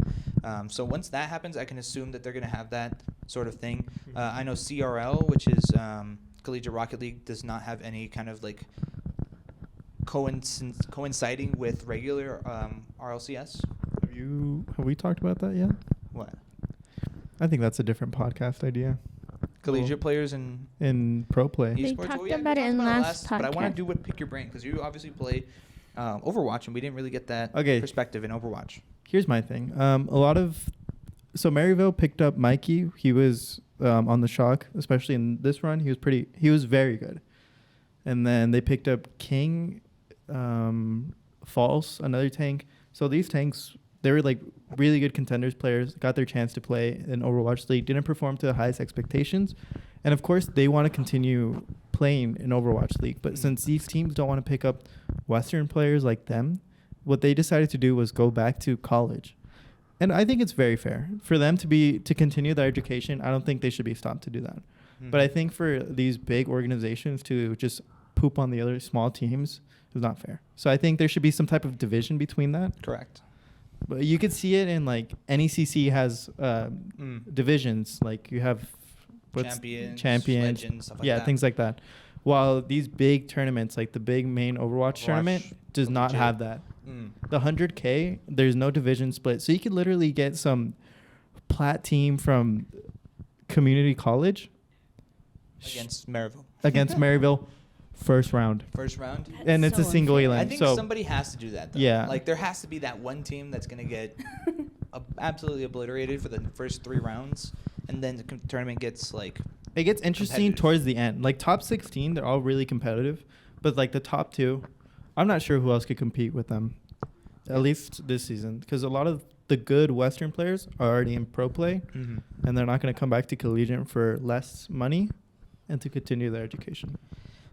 So once that happens, I can assume that they're going to have that sort of thing. I know CRL, which is Collegiate Rocket League, does not have any kind of like coinciding with regular RLCS. Have we talked about that yet? What? I think that's a different podcast idea. Collegiate players and in pro play. They talked about it in last podcast. But I want to pick your brain because you obviously play Overwatch, and we didn't really get that perspective in Overwatch. Here's my thing. So Maryville picked up Mikey. He was on the Shock, especially in this run. He was very good. And then they picked up King, False, another tank. So these tanks, they were like really good contenders players, got their chance to play in Overwatch League, didn't perform to the highest expectations. And of course, they want to continue playing in Overwatch League. But since these teams don't want to pick up Western players like them, what they decided to do was go back to college. And I think it's very fair for them to continue their education. I don't think they should be stopped to do that. But I think for these big organizations to just poop on the other small teams is not fair. So I think there should be some type of division between that. Correct. But you could see it in like NECC has divisions. Like you have champions, legends, stuff like that. Things like that. While these big tournaments, like the big main Overwatch tournament, does not have that. The 100K, there's no division split. So you could literally get some plat team from community college against Maryville. First round. And it's a single unfair. elam. I think somebody has to do that, though. Yeah. Like, there has to be that one team that's going to get absolutely obliterated for the first 3 rounds, and then the tournament gets, like, it gets interesting towards the end. Like, top 16, they're all really competitive. But, like, the top 2, I'm not sure who else could compete with them, at least this season. Because a lot of the good Western players are already in pro play, and they're not going to come back to collegiate for less money and to continue their education.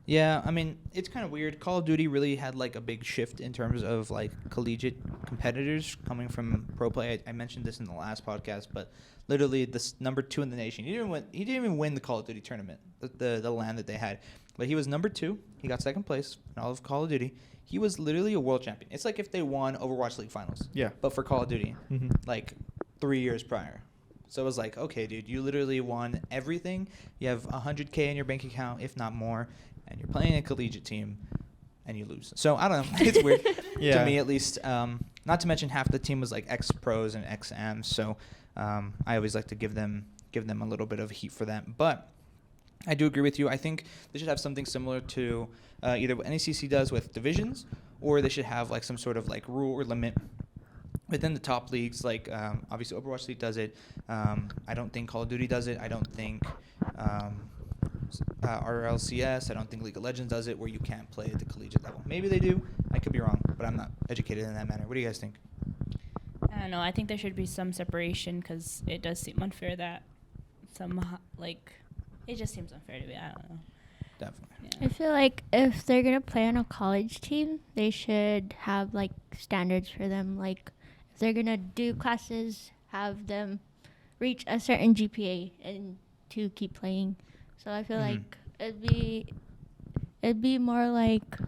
Yeah, I mean, it's kind of weird. Call of Duty really had, like, a big shift in terms of, like, collegiate competitors coming from pro play. I mentioned this in the last podcast, but literally this number 2 in the nation. He didn't even win the Call of Duty tournament, the LAN that they had. But he was number 2. He got 2nd place in all of Call of Duty. He was literally a world champion. It's like if they won Overwatch League Finals. Yeah. But for Call of Duty, like 3 years prior. So it was like, okay, dude, you literally won everything. You have $100K in your bank account, if not more, and you're playing a collegiate team, and you lose. So I don't know. It's weird to me, at least. Not to mention half the team was like ex-pros and ex-Ams. So I always like to give them a little bit of heat for that. But I do agree with you. I think they should have something similar to either what NECC does with divisions, or they should have like some sort of like rule or limit within the top leagues. Like obviously Overwatch League does it. I don't think Call of Duty does it. I don't think RLCS. I don't think League of Legends does it, where you can't play at the collegiate level. Maybe they do. I could be wrong, but I'm not educated in that manner. What do you guys think? I don't know. I think there should be some separation because it does seem unfair that it just seems unfair to me. I don't know. Definitely. Yeah. I feel like if they're going to play on a college team, they should have, like, standards for them. Like, if they're going to do classes, have them reach a certain GPA and to keep playing. So I feel like it'd be more like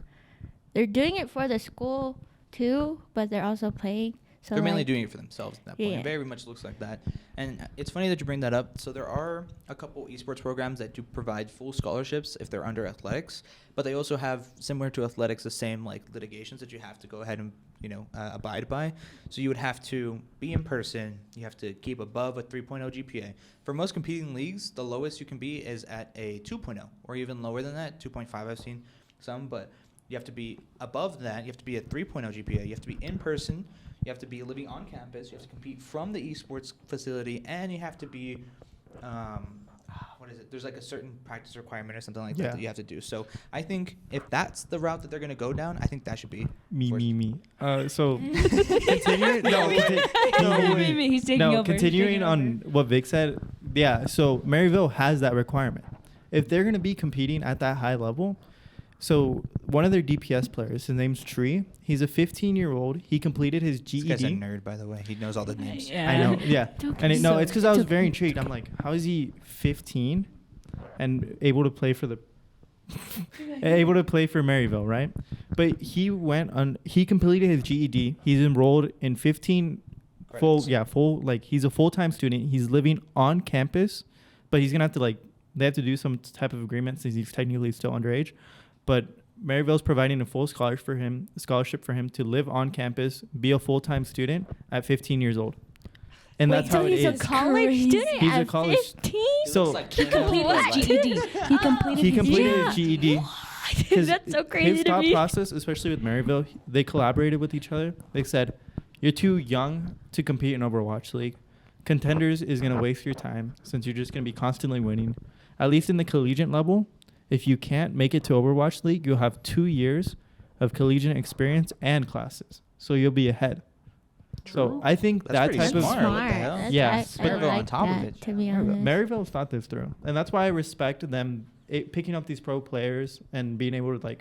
they're doing it for the school, too, but they're also playing. So They're mainly like, doing it for themselves at that point. Yeah. It very much looks like that. And it's funny that you bring that up. So there are a couple esports programs that do provide full scholarships if they're under athletics, but they also have, similar to athletics, the same like litigations that you have to go ahead and abide by. So you would have to be in person. You have to keep above a 3.0 GPA. For most competing leagues, the lowest you can be is at a 2.0 or even lower than that, 2.5 I've seen some, but you have to be above that. You have to be at 3.0 GPA. You have to be in person. You have to be living on campus. You have to compete from the esports facility, and you have to be, what is it? There's like a certain practice requirement or something like that you have to do. So I think if that's the route that they're going to go down, I think that should be me. So continuing, He's taking over. continuing on what Vic said. Yeah, so Maryville has that requirement. If they're going to be competing at that high level, so one of their DPS players, his name's Tree. He's a 15-year-old. He completed his GED. This guy's a nerd, by the way. He knows all the names. Yeah. I know, yeah. And it's because I was very It's okay. intrigued. I'm like, how is he 15 and able to play for Maryville, right? But he completed his GED. He's enrolled in 15 he's a full-time student. He's living on campus, but he's going to have to they have to do some type of agreement since he's technically still underage. But Maryville's providing a full scholarship for him to live on campus, be a full-time student at 15 years old. And that's how it he's a is. college Crazy. student He's a at college- 15? So He completed What? his GED. He completed his GED. 'Cause That's so crazy his to thought me. process, especially with Maryville, they collaborated with each other. They said, you're too young to compete in Overwatch League. Contenders is going to waste your time since you're just going to be constantly winning. At least in the collegiate level, if you can't make it to Overwatch League, you'll have 2 years of collegiate experience and classes. So you'll be ahead. So I think That's that pretty type of smart. What the hell? That's- Yeah, I Maryville like on top of that, it. to be honest. Maryville's thought this through. And that's why I respect them picking up these pro players and being able to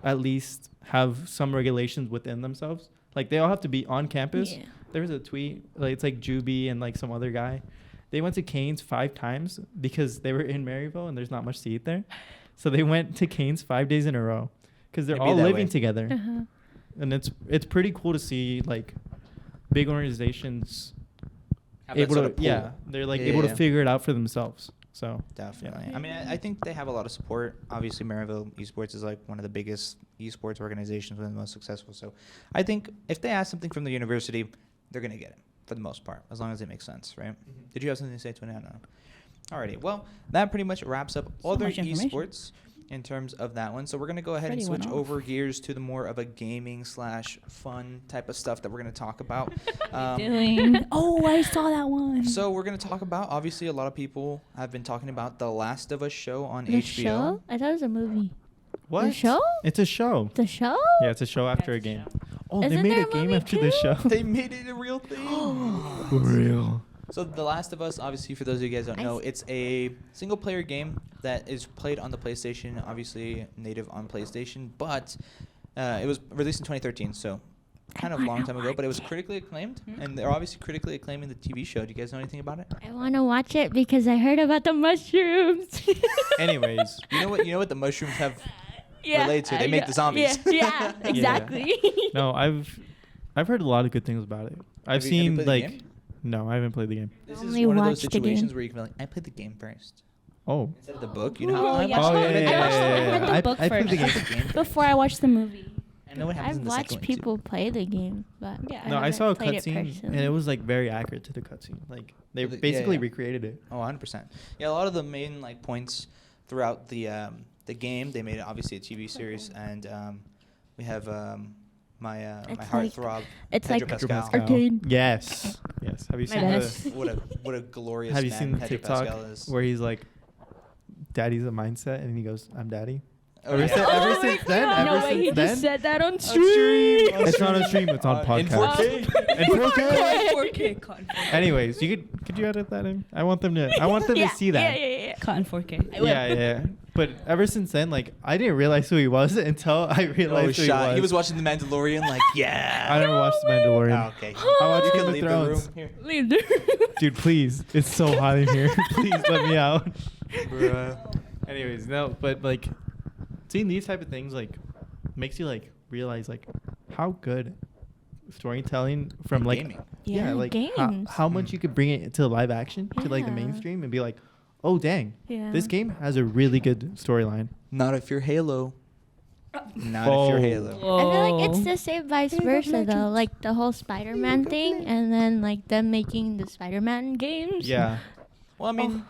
at least have some regulations within themselves. They all have to be on campus. Yeah. There was a tweet, it's Juby and some other guy. They went to Canes 5 times because they were in Maryville and there's not much to eat there. So they went to Canes 5 days in a row because they're It'd be all that living way. together. Uh-huh. And it's pretty cool to see big organizations Have that able sort to of pull. they're Yeah, able to yeah. figure it out for themselves. So Definitely. I mean, I think they have a lot of support. Obviously, Maryville Esports is one of the biggest esports organizations, one of the most successful. So I think if they ask something from the university, they're going to get it for the most part, as long as it makes sense, right? Did you have something to say, Twin? No. Alrighty. Well, that pretty much wraps up So other much information. esports in terms of that one. So we're going to go ahead and Already went switch off. over gears to the more of a gaming / fun type of stuff that we're going to talk about. Doing. Oh, I saw that one. So we're going to talk about, obviously, a lot of people have been talking about The Last of Us show on The HBO. show? I thought it was a movie. what? The show? It's a show. The show? Yeah, it's a show after a it's a game. show. Oh, they Isn't made there a a game movie after the too? show. They made it a real thing. For real. So The Last of Us, obviously, for those of you guys who don't know, it's a single-player game that is played on the PlayStation, obviously native on PlayStation, but it was released in 2013, so kind of a long time ago, but it was critically acclaimed, and they're obviously critically acclaiming the TV show. Do you guys know anything about it? I want to watch it because I heard about the mushrooms. Anyways, You know what the mushrooms have related to? They make the zombies. Yeah, exactly. no, I've heard a lot of good things about it. I've Have you seen played the game? no, I haven't played the game. This Only is one of those watched the game. situations where you can be like, I played the game first. Oh. Instead of the book, you know how Oh, I yeah. watched Oh, it? yeah, I read the book I played the game. first. game first. Before I watched the movie. I know what happens I've in the second watched one, too. people play the game, but Yeah. No, I haven't saw a played it cutscene and personally. it was very accurate to the cutscene. They Yeah, basically yeah. recreated it. Oh, 100%. Yeah, a lot of the main points throughout the game, they made it obviously a TV series, and we have my It's heartthrob, it's Pedro like Pascal. Arcade. Yes. Yes. Have you My seen bad. the What a glorious Have you man seen the Pedro TikTok Pascal is. where he's like, "Daddy's a mindset," and he goes, "I'm daddy." Oh, Ever yeah. since- ever since then, no ever way, since he then, just said that on stream. stream. it's not on stream. It's on In podcast. 4K. In 4K. 4K. Con 4K. Anyways, could you edit that in? I want them to see that. Yeah. Con 4K. Yeah. But ever since then, I didn't realize who he was until I realized who he was. He was watching The Mandalorian, yeah. I never watched The Mandalorian. Oh, okay. I watched You Game can of leave the Thrones. room here. Leave the Dude, please. It's so hot in here. Please let me out. Bruh. Anyways, no, but seeing these type of things makes you realize how good storytelling from like gaming. yeah, like games. how much you could bring it to live action to like the Yeah. mainstream and be like, oh dang, Yeah. this game has a really good storyline. Not if you're Halo. Not if you're Halo. I feel like it's Oh. the same vice versa though, like the whole Spider-Man thing, and then like them making the Spider-Man games. Yeah. Well, I mean,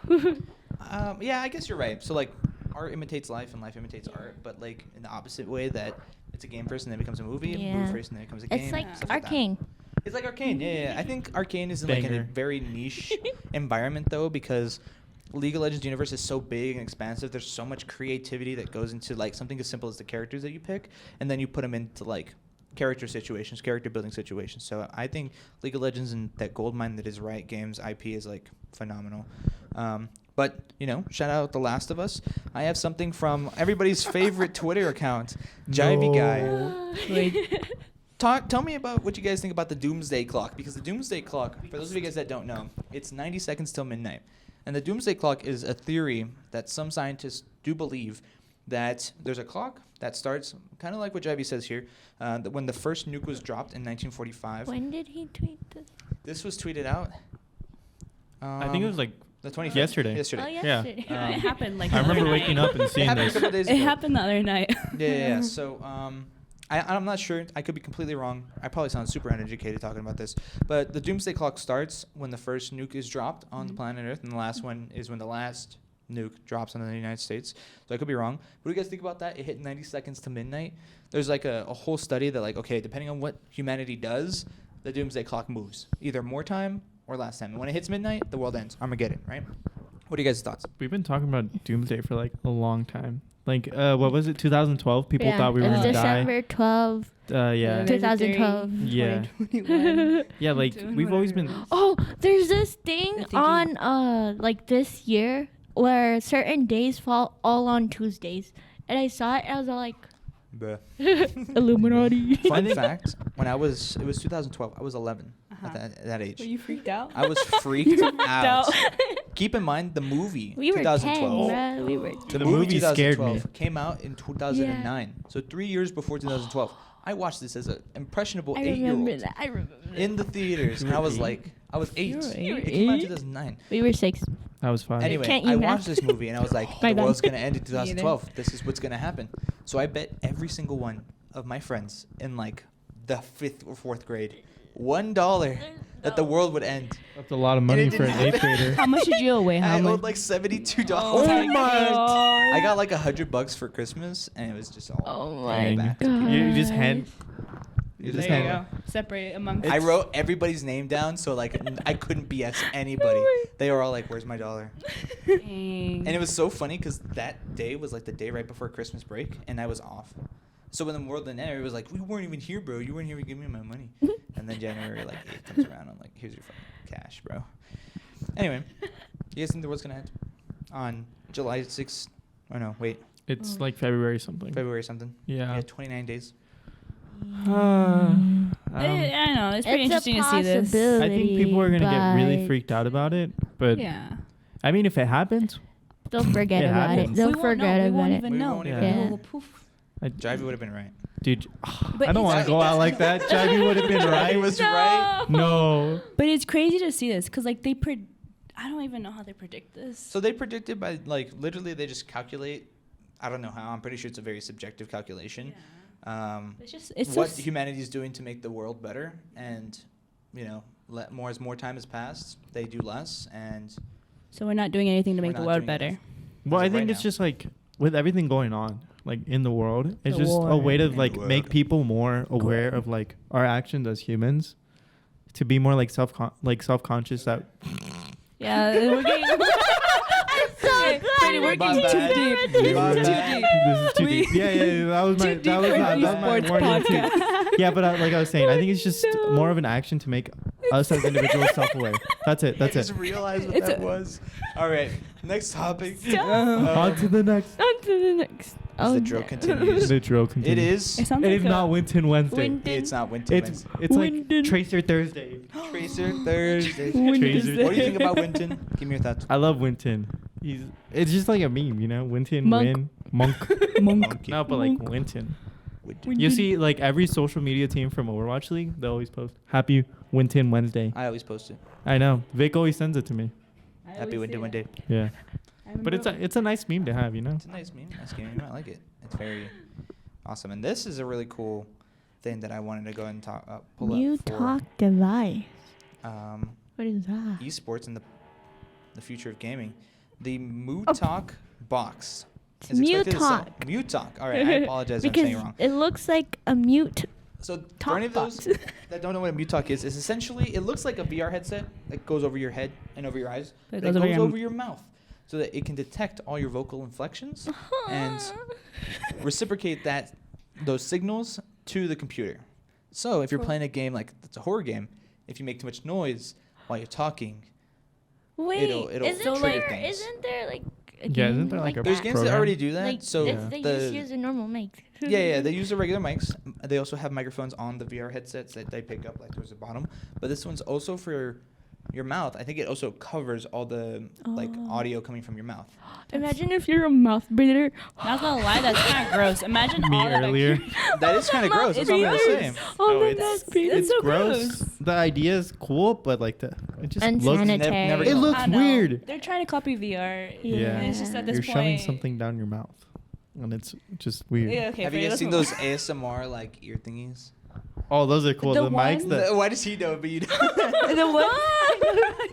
yeah, I guess you're right. So like, art imitates life and life imitates art, but like in the opposite way that it's a game first and then becomes a movie, Yeah. movie first and then it becomes a game. It's like stuff that. Arcane. It's like Arcane, yeah. I think Arcane is in like in a Banger. very niche environment though, because League of Legends universe is so big and expansive. There's so much creativity that goes into like something as simple as the characters that you pick, and then you put them into like character situations, character building situations. So I think League of Legends and that goldmine that is Riot Games IP is like phenomenal. But you know, shout out The Last of Us. I have something from everybody's favorite Twitter account, Jivey Guy. Tell me about what you guys think about the Doomsday Clock, because the Doomsday Clock, for those of you guys that don't know, it's 90 seconds till midnight. And the Doomsday Clock is a theory that some scientists do believe that there's a clock that starts, kind of like what Jivey says here, that when the first nuke was dropped in 1945. When did he tweet this? This was tweeted out. I think it was like the 25th. yesterday. Yesterday. Oh, Yeah. yesterday. It happened like I the other remember night. waking up and It seeing happened a this. couple days It ago. happened the other night. Yeah. So I'm not sure. I could be completely wrong. I probably sound super uneducated talking about this. But the Doomsday Clock starts when the first nuke is dropped on the planet Earth, and the last one is when the last nuke drops on the United States. So I could be wrong. What do you guys think about that? It hit 90 seconds to midnight. There's like a whole study that like, okay, depending on what humanity does, the Doomsday Clock moves. Either more time or less time. And when it hits midnight, the world ends. Armageddon, right? What are you guys' thoughts? We've been talking about Doomsday for like a long time. Like, what was it? 2012. People Yeah, thought we were it was gonna December 12th. die. Yeah. 2012. Yeah. 2021. Yeah. Like Doing we've always been. whatever. Oh, there's this thing think on like this year where certain days fall all on Tuesdays, and I saw it. And I was all like, Illuminati. Fun fact, it was 2012. I was 11 Uh-huh. at that age. Were you freaked out? I was freaked out. out. Keep in mind the movie We were 10, 2012. bruh. We were The 10. movie movie scared me. 2012 came out in 2009. So 3 years before 2012. I watched this as an impressionable I 8-year-old remember that. I remember that. in the theaters, and I was like, I was 8. You were It came out in eight? 2009. We were 6. That was fun. Anyway, Can't I you watched math? this movie and I was like, My the bad. world's gonna end in Me either. 2012. This is what's gonna happen. So I bet every single one of my friends in like the 5th or 4th grade $1 that the world would end. That's a lot of And money it for an didn't 8th grader. How much did you owe? I How owed much? like $72. Oh my God. I got like $100 for Christmas, and it was just all. Oh going my back to people. You just hand. You There just you hand- go. Separate among. I wrote everybody's name down, so like I couldn't BS anybody. They were all like, "Where's my dollar?" And it was so funny because that day was like the day right before Christmas break, and I was off. So when the world ended, it was like, "We weren't even here, bro. You weren't here to give me my money." And then January like 8th comes around, I'm like, "Here's your fucking cash, bro." Anyway, you guys think the world's gonna end on July 6th? Or no, wait, It's like February something. February something. Yeah. 29 days. I know. It's pretty It's a interesting to see this. possibility. I think people are gonna get really but freaked out about it, but Yeah. I mean, if it happens, They'll forget It about it. happens. They'll We won't know. forget We about won't it. even We know. won't even know. We'll poof. Jivey would have been right. dude, But I don't want it's- to go out like that. Jivey would have been right. He was right. No. But it's crazy to see this because, like, I don't even know how they predict this. So they predicted by like literally they just calculate. I don't know how. I'm pretty sure it's a very subjective calculation. It's What so humanity's doing to make the world better, and you know, as more time has passed, they do less, and so we're not doing anything to We're make the not world doing better. anything. Well, As I of think right it's now. just like with everything going on, like in the world, it's The just a war. way to the like world. make people more aware of like our actions as humans, to be more like self-conscious that. Yeah, we're getting. I'm so glad Brady, we're we My getting too bad. deep. My This is too bad. deep. This is too We- deep. Yeah. That was my. Too deep That was for my. an That was my esports warning too. podcast. Yeah, but like I was saying, I think it's just more of an action to make us as individuals self-aware. That's it. I That's just it. realized what It's that a- was. All right, next topic. On to the next. On to the next. As the drill continues. The drill continues. It is. It sounds It like is not Winton Wednesday. Winton. It's not Winton. It's like Winton. Tracer Thursday. Tracer Thursday. Tracer. What do you think about Winton? Give me your thoughts. I love Winton. It's just like a meme, you know. Winton, Monk. Win, Monk. Monk. Monkey. No, but like Monk. Winton. You see, like every social media team from Overwatch League, they always post Happy Winton Wednesday. I always post it. I know. Vic always sends it to me. Happy Winter Monday. Yeah. But it's a nice meme to have, you know. It's a nice meme. Nice game. I like it. It's very awesome. And this is a really cool thing that I wanted to go ahead and pull New up for talk device. um, What is that? esports and the future of gaming. The MooTalk box. It's MooTalk. MooTalk. All right. I apologize. I'm Because saying it wrong. it looks like a mute. So for talk any of those box. that don't know what a MooTalk is essentially it looks like a VR headset that goes over your head and over your eyes. But But it goes over your mouth so that it can detect all your vocal inflections and reciprocate those signals to the computer. So if you're playing a game like it's a horror game, if you make too much noise while you're talking, Wait, it'll isn't trigger there things. isn't there like a Yeah, game isn't there like a there's that? games that program? already do that. Like, So they just use a normal mic. yeah, they use the regular mics. They also have microphones on the VR headsets that they pick up like towards the bottom. But this one's also for your mouth. I think it also covers all the audio coming from your mouth. Imagine if you're a mouth breather. Not gonna lie, that's kind of gross. Imagine Me all that earlier. That is kind of gross. That's what I'm gonna say. Oh, No, my it's- mouth breather. It's so gross. gross. The idea is cool, but like it just looks. Unsanitary. never It gonna- looks I know. weird. They're trying to copy VR. Yeah. It's just at this You're point. shoving something down your mouth, and it's just weird. Yeah, okay, Have you Freya, guys seen let's those move ASMR like ear thingies? Oh, those are cool. The The, mics one- that. Why does he know but you don't? on. The what?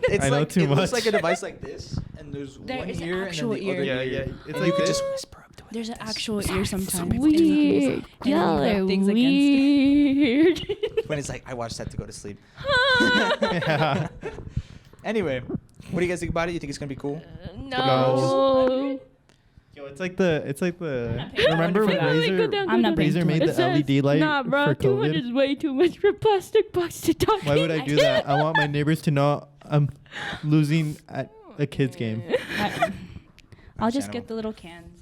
It's I know like too it looks much. like a device like this, and there's There one is an ear and then actual the ear. other Yeah, ear. yeah. It's And like you could this. just whisper up to it. There's an actual ear sometimes. Weird. Y'all And you are rub things weird. When it's like I watched that to go to sleep. Yeah. Anyway, what do you guys think about it? You think it's gonna be cool? No. Yo, it's like the. not paying Remember money when for that. Razer? I'm not paying Razer too made much. the LED light Nah, bro, for 200 COVID. is way too much for plastic box to talk. Why would I do that? I want my neighbors to know I'm losing at a kids game. I'll just Understandable. get the little cans.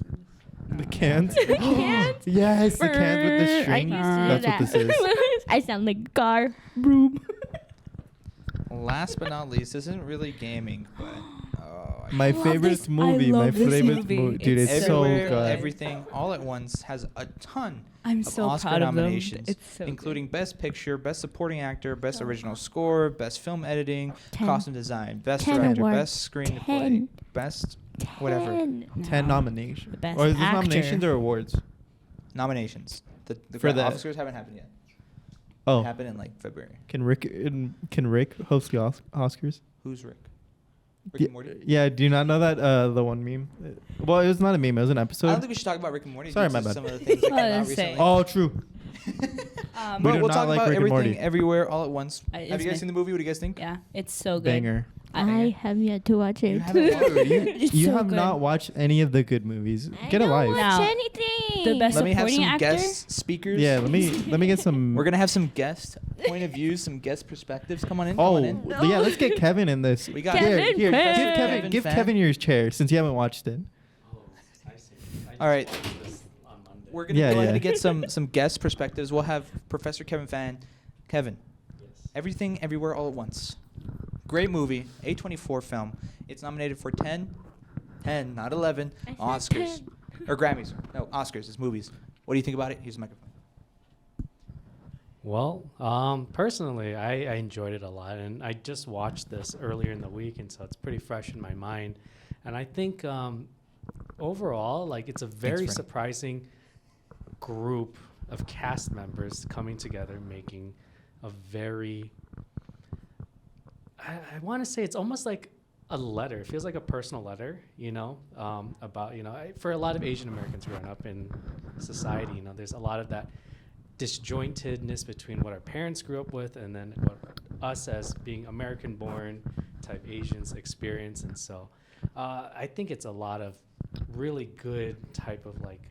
The cans. The cans? Yes, the cans with the I string. used to do That's what this that. is. I sound like Gar Broom. Last but not least, this isn't really gaming, but My love favorite this- I movie. My love this favorite movie. movie. Dude, It's it's so Everywhere, good. Everything, all at once has a ton I'm of so Oscar proud of them. nominations, It's so including Best Picture, Best Supporting Actor, Best Original Score, Best Film Editing, 10. Costume Design, Best 10 Director, awards. Best Screenplay, 10. Best whatever 10. 10 No. nominations. The best Or is this actor. nominations or awards? nominations. The For the- Oscars haven't happened yet. Oh, It happened in like February. can Rick host the Oscars? Who's Rick? Rick Yeah, and Morty? yeah, do you not know that the one meme? Well, it was not a meme. It was an I episode. don't think we should talk about Rick and Morty. Sorry, due my to bad. Some of the things that came I out was recently. saying. Oh, true. We But do we'll not talk like about Rick and Morty. everything, everywhere, all at once. I- Have it's you guys my- seen the movie? What do you guys think? Yeah, it's so good. Banger. I have yet to watch it. You haven't watched it? It's You so have good. not watched any of the good movies. I Get a don't life. watch Now, anything. the best Let me have supporting some actor? guest speakers. Yeah, let me get some. We're gonna have some guest point of views, some guest perspectives. Come on in. Oh, Come on in. No. yeah. Let's get Kevin in this. We got here. Kevin Here, Fan. give Kevin your chair since you haven't watched it. All right. We're gonna Yeah, go ahead yeah. and get some guest perspectives. We'll have Professor Kevin Fan. Kevin. Everything, Everywhere, All at Once. Great movie. A24 film. It's nominated for 10, not 11 I said Oscars 10. or Grammys. No, Oscars. It's movies. What do you think about it? Here's the microphone. Well, personally, I enjoyed it a lot, and I just watched this earlier in the week, and so it's pretty fresh in my mind. And I think overall, like, it's a very Frank. surprising group of cast members coming together, making a very, I want to say it's almost like a letter. It feels like a personal letter, you know, about, you know, for a lot of Asian Americans growing up in society, you know, there's a lot of that disjointedness between what our parents grew up with and then what us as being American born type Asians experience. And so I think it's a lot of really good type of like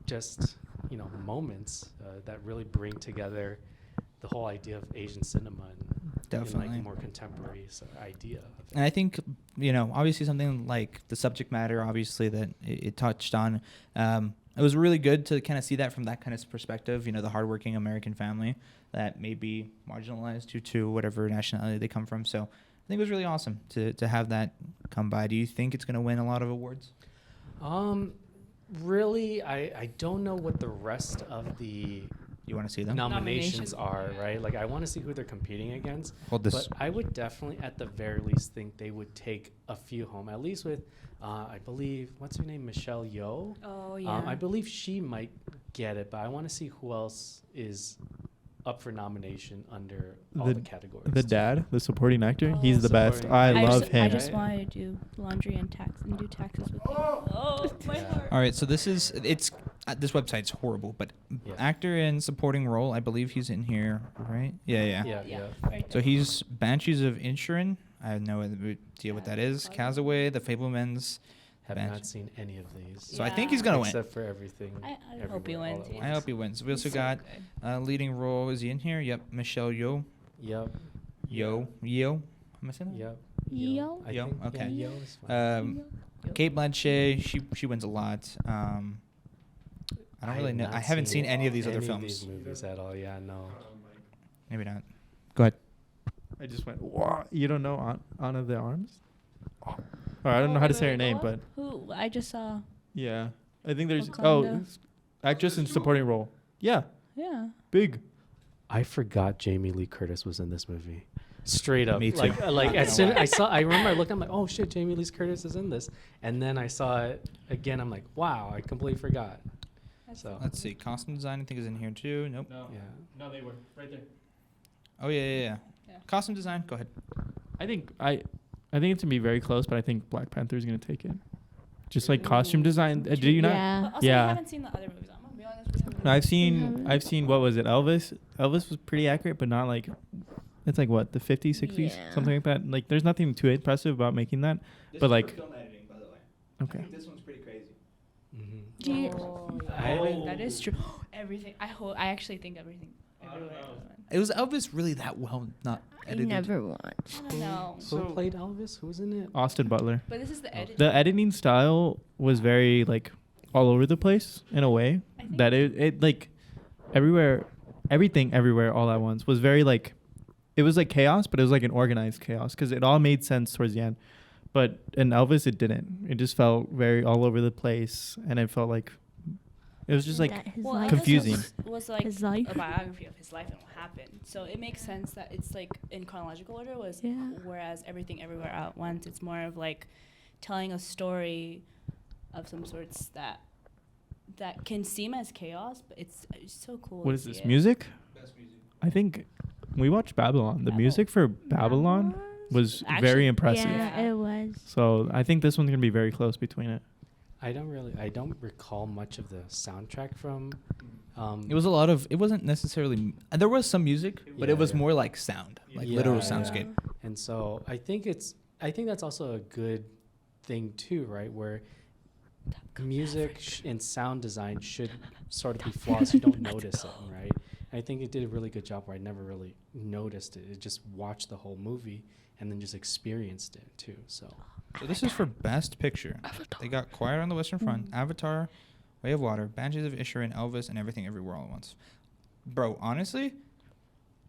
just, you know, moments that really bring together the whole idea of Asian cinema and Definitely. like a more contemporary sort of idea of it. And I think, you know, obviously something like the subject matter, obviously, that it touched on, it was really good to kind of see that from that kind of perspective, you know, the hardworking American family that may be marginalized due to whatever nationality they come from. So I think it was really awesome to have that come by. Do you think it's going to win a lot of awards? really, I don't know what the rest of the You want to see them? nominations are, right? Like, I want to see who they're competing against. Hold this. But I would definitely, at the very least, think they would take a few home, at least with, I believe, what's her name? Michelle Yeoh. Oh yeah. I believe she might get it, but I want to see who else is up for nomination under all the categories. The dad, the supporting actor, Oh. he's the best. Supporting. I I love just, him. I just wanted to do laundry and do taxes with you. Oh, my Yeah. heart. All right, so this this website's horrible, but Yeah. actor in supporting role, I believe he's in here, right? Yeah. Yeah. Right So he's Banshees of Inisherin. I have no idea what that is. Castaway, The Fablemans. Have Bench. not seen any of these. So I think he's gonna win. Except for everything. I hope he Everywhere, all wins. at Yeah. I hope he wins. We also He's so got good. leading role. Is he in here? Yep, Michelle Yeoh. Yep. Yeoh. Am I saying that? Yep. Yo. I Yo, think, okay. Yeah, Yo is fine. Kate Blanchett. She wins a lot. I don't really have know. not I haven't seen any of these other any films. These movies at all. Yeah, no. Maybe not. Go ahead. I just went, "Whoa." You don't know Anna de Armas? Or I don't know how to say her name, but Who? I just saw. yeah. I think there's Wakanda. actress in supporting role. Yeah, Yeah. big. I forgot Jamie Lee Curtis was in this movie. Straight up. Me too. Like as soon I remember I looked, I'm like, oh shit, Jamie Lee Curtis is in this. And then I saw it again, I'm like, wow, I completely forgot. So Let's see. Costume design, I think, is in here too. Nope. yeah. No, they were right there. Oh yeah. Yeah. Costume design. Go ahead. I think it's gonna be very close, but I think Black Panther is gonna take it. Just like costume design. Do you not? Yeah. But also, Yeah. I haven't seen the other movies. I'm gonna be honest with you. No, I've Mhm. seen what was it? Elvis. Elvis was pretty accurate, but not like. It's like what, the 50s, 60s, Yeah. something like that. Like there's nothing too impressive about making that. But like, film editing, by the way. okay. This one's pretty crazy. Mm-hmm. Do you- That is true. Everything. I actually think everything. Everywhere. It was Elvis really that well not I edited? never watched. I don't know. Who played Elvis? Who was in it? Austin Butler. But this is the edit. The editing style was very like all over the place in a way I think- that it like everything everywhere all at once was very like it was like chaos, but it was like an organized chaos because it all made sense towards the end. But in Elvis, it didn't. It just felt very all over the place, and it felt like it was just like That his Well, life Elvis confusing. Was like His life. a biography of his life and what happened. So it makes sense that it's like in chronological order was Yeah. whereas everything everywhere at once it's more of like telling a story of some sorts that can seem as chaos, but it's so cool. what to is see this it. music? I think we watched Babylon. The Babel. music for Babylon was Actually, very impressive. Yeah, it was. So I think this one's gonna be very close between it. I don't recall much of the soundtrack from It was a lot of. It wasn't necessarily. There was some music, but Yeah, it was yeah. more like sound, like literal Yeah. soundscape. And so I think that's also a good thing too, right? Where music and sound design should sort of be flawless. You don't notice it, right? And I think it did a really good job where I never really noticed it. It just watched the whole movie and then just experienced it too. So So this is for Best Picture. They got Quiet on the Western Front, Avatar, Way of Water, Banshees of Inisherin, Elvis, and Everything Everywhere All at Once. Bro, honestly,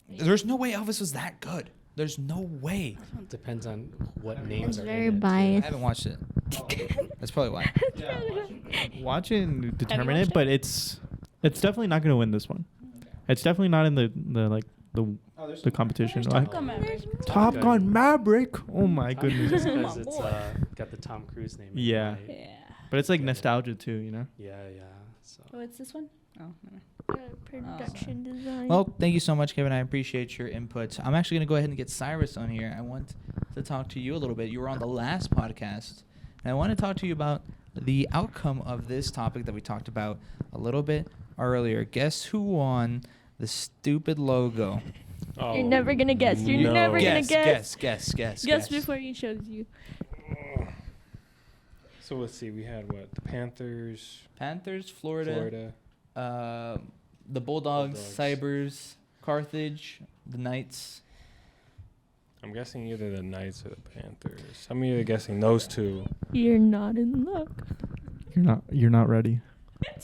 there's no way Elvis was that good. There's no way. it depends on what names It's are very in it, too. I biased. haven't watched it. That's probably why. Watch it and determine watched it, but it's definitely not gonna win this one. It's definitely not in the competition. There's Like, Top Gun Maverick. Top Gun. Gun Maverick. Oh my Top Gun goodness. just Oh my 'cause it's boy. got the Tom Cruise name. in it, Yeah. right? Yeah. But it's like nostalgia too, you know. Yeah. So Oh, it's this one? Oh, no. Production design. Well, thank you so much, Kevin. I appreciate your input. I'm actually going to go ahead and get Cyrus on here. I want to talk to you a little bit. You were on the last podcast, and I want to talk to you about the outcome of this topic that we talked about a little bit earlier. Guess who won the stupid logo? You're never gonna guess. You're no. never gonna Guess. Guess before he shows you. So let's see. We had what? The Panthers, Panthers, Florida, Florida. the Bulldogs, Bulldogs. Cybers, Carthage, the Knights. I'm guessing either the Knights or the Panthers. I'm either guessing those two. You're not in luck. You're not ready.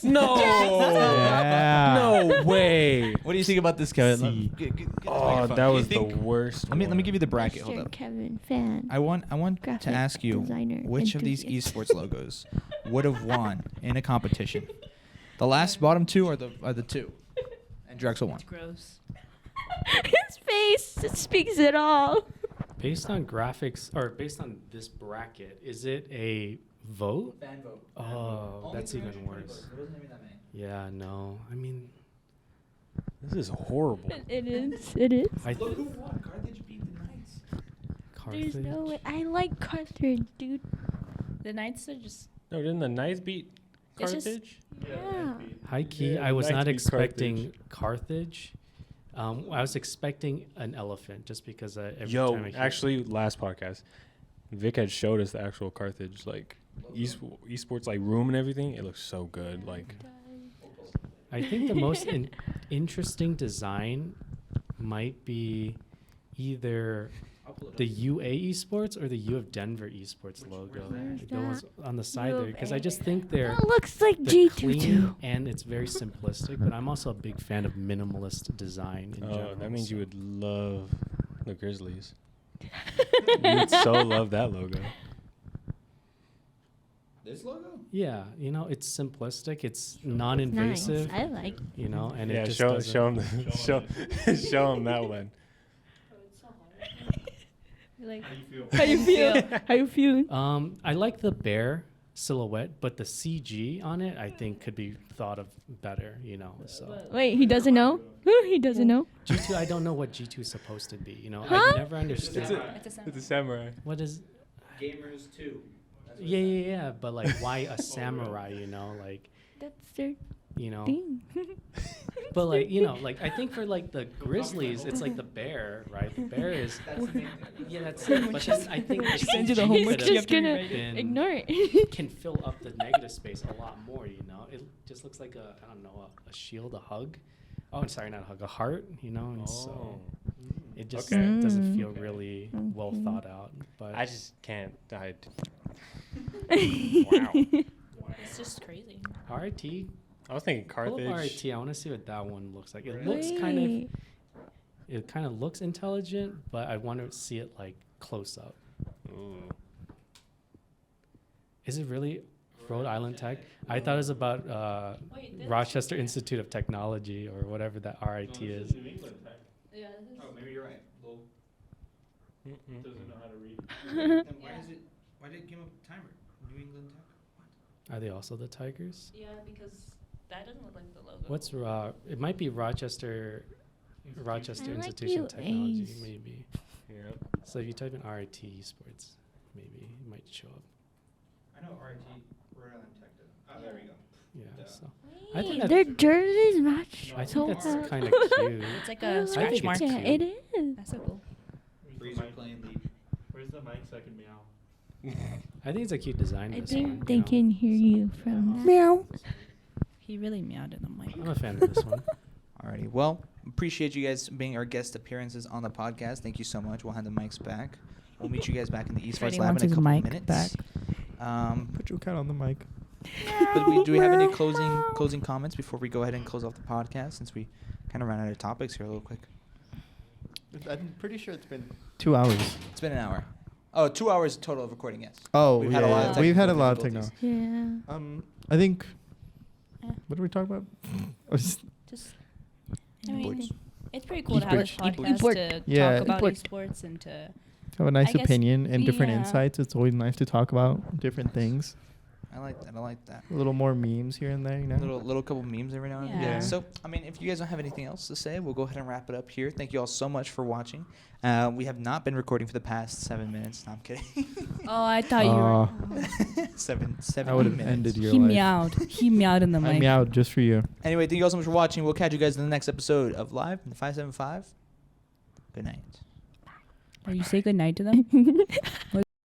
No. Yeah. No way. What do you think about this, Kevin? See. Get this Oh, microphone. that Do you was the think- worst. Let me give you the bracket. Mr. Hold up. Kevin fan. I want to Graphic ask you designer which of these enthusiast. esports logos would have won in a competition. The last bottom two are the two, and Drexel won. It's gross. His face speaks it all. Based on graphics or based on this bracket, is it a vote? Fan vote. Oh, that's even worse. Yeah, no. I mean, This is horrible. It is. It is. I Look who won. Carthage beat the Knights. Carthage. There's no way. I like Carthage, dude. The Knights are just. No, didn't the Knights beat It's just- Carthage? Yeah. High key, Yeah, I was Knights not beat expecting Carthage. I was expecting an elephant just because every Yo, time I hear actually, last podcast, Vic had showed us the actual Carthage like esports like room and everything. It looks so good. Like, I think the most interesting design might be either the UA Esports or the U of Denver Esports logo. Where's The ones on the side U there, of because A. I just think they're That looks like they're G22. clean and it's very simplistic. But I'm also a big fan of minimalist design in oh, general. that means you so- would love the Grizzlies. You would so love that logo. This logo? Yeah, it's simplistic. It's Nice. non-invasive. I like. And Yeah, it just show doesn't- him show him that one. Like, How you feel? How you feeling? I like the bear silhouette, but the CG on it I think could be thought of better. So Wait, he doesn't know. He doesn't know. G2, I don't know what G2 is supposed to be. Huh? I never understood it's a It's a samurai. what is. Gamers 2. Yeah. But like, why a samurai? Like, That's their you know. thing. But like I think for like the Grizzlies, it's like the bear, right? The bear is. Yeah, that's it. But then I think the Send you the CG homework, could you have have to been- rewrite it. Ignore it. can fill up the negative space a lot more. It just looks like a shield, a hug. Oh, I'm sorry, not a hug, a heart. And so it just Okay. doesn't feel really well thought out. But I just can't. Wow. It's just crazy. RIT, I was thinking pull up Carthage. RIT. I want to see what that one looks like. It looks kind of looks intelligent, but I want to see it like close up. Ooh. Is it really Rhode Island Tech? I thought it was about Rochester Institute of Technology or whatever that RIT is. Yeah. Oh, maybe you're right. Mm-mm. Why did it give him a timer? New England Tech? Are they also the Tigers? Yeah, because that doesn't look like the logo. What's it might be Rochester I like Institution of UAs. Technology, maybe. Yeah. So if you type in RIT Esports, maybe it might show up. I know RIT, Rhode Island Tech. Oh, there we go. Yeah. So I think Wait, that's- their jerseys match. I so think that's well. kind of cute. It's like I a like scratch think mark. it's it. cute. It is. That's so cool. Freezer playing lead. Where's the mic so I can meow? I think it's a cute design. I this think one, they can hear you from that. Meow. He really meowed in the mic. I'm a fan of this one. Alrighty. Well, appreciate you guys being our guest appearances on the podcast. Thank you so much. We'll hand the mics back. We'll meet you guys back in the Esports Freddie Lab wants in a his couple mic minutes. back. Put your cat on the mic. But do we have any closing comments before we go ahead and close off the podcast, since we kind of ran out of topics here a little quick? I'm pretty sure it's been 2 hours. It's been an hour. Oh, 2 hours total of recording, yes. Oh, We've had a lot of we've had a technical lot of difficulties. technology. Yeah. I think. Eh. What are we talking about? Just, I mean, Esports. it's pretty cool to have this Esports. podcast to Yeah. talk about Esports. esports and to. Have a nice I guess- opinion and different yeah. insights. It's always nice to talk about different things. I like that. I like that. A little more memes here and there, you know. Little couple memes every now and then. Yeah. So, I mean, if you guys don't have anything else to say, we'll go ahead and wrap it up here. Thank you all so much for watching. We have not been recording for the past 7 minutes. No, I'm kidding. Oh, I thought you were. seven I would have minutes. ended your He life. meowed. He meowed in the I mic. meowed just for you. Anyway, thank you all so much for watching. We'll catch you guys in the next episode of Live in 575. Good night. Or you say good night to them?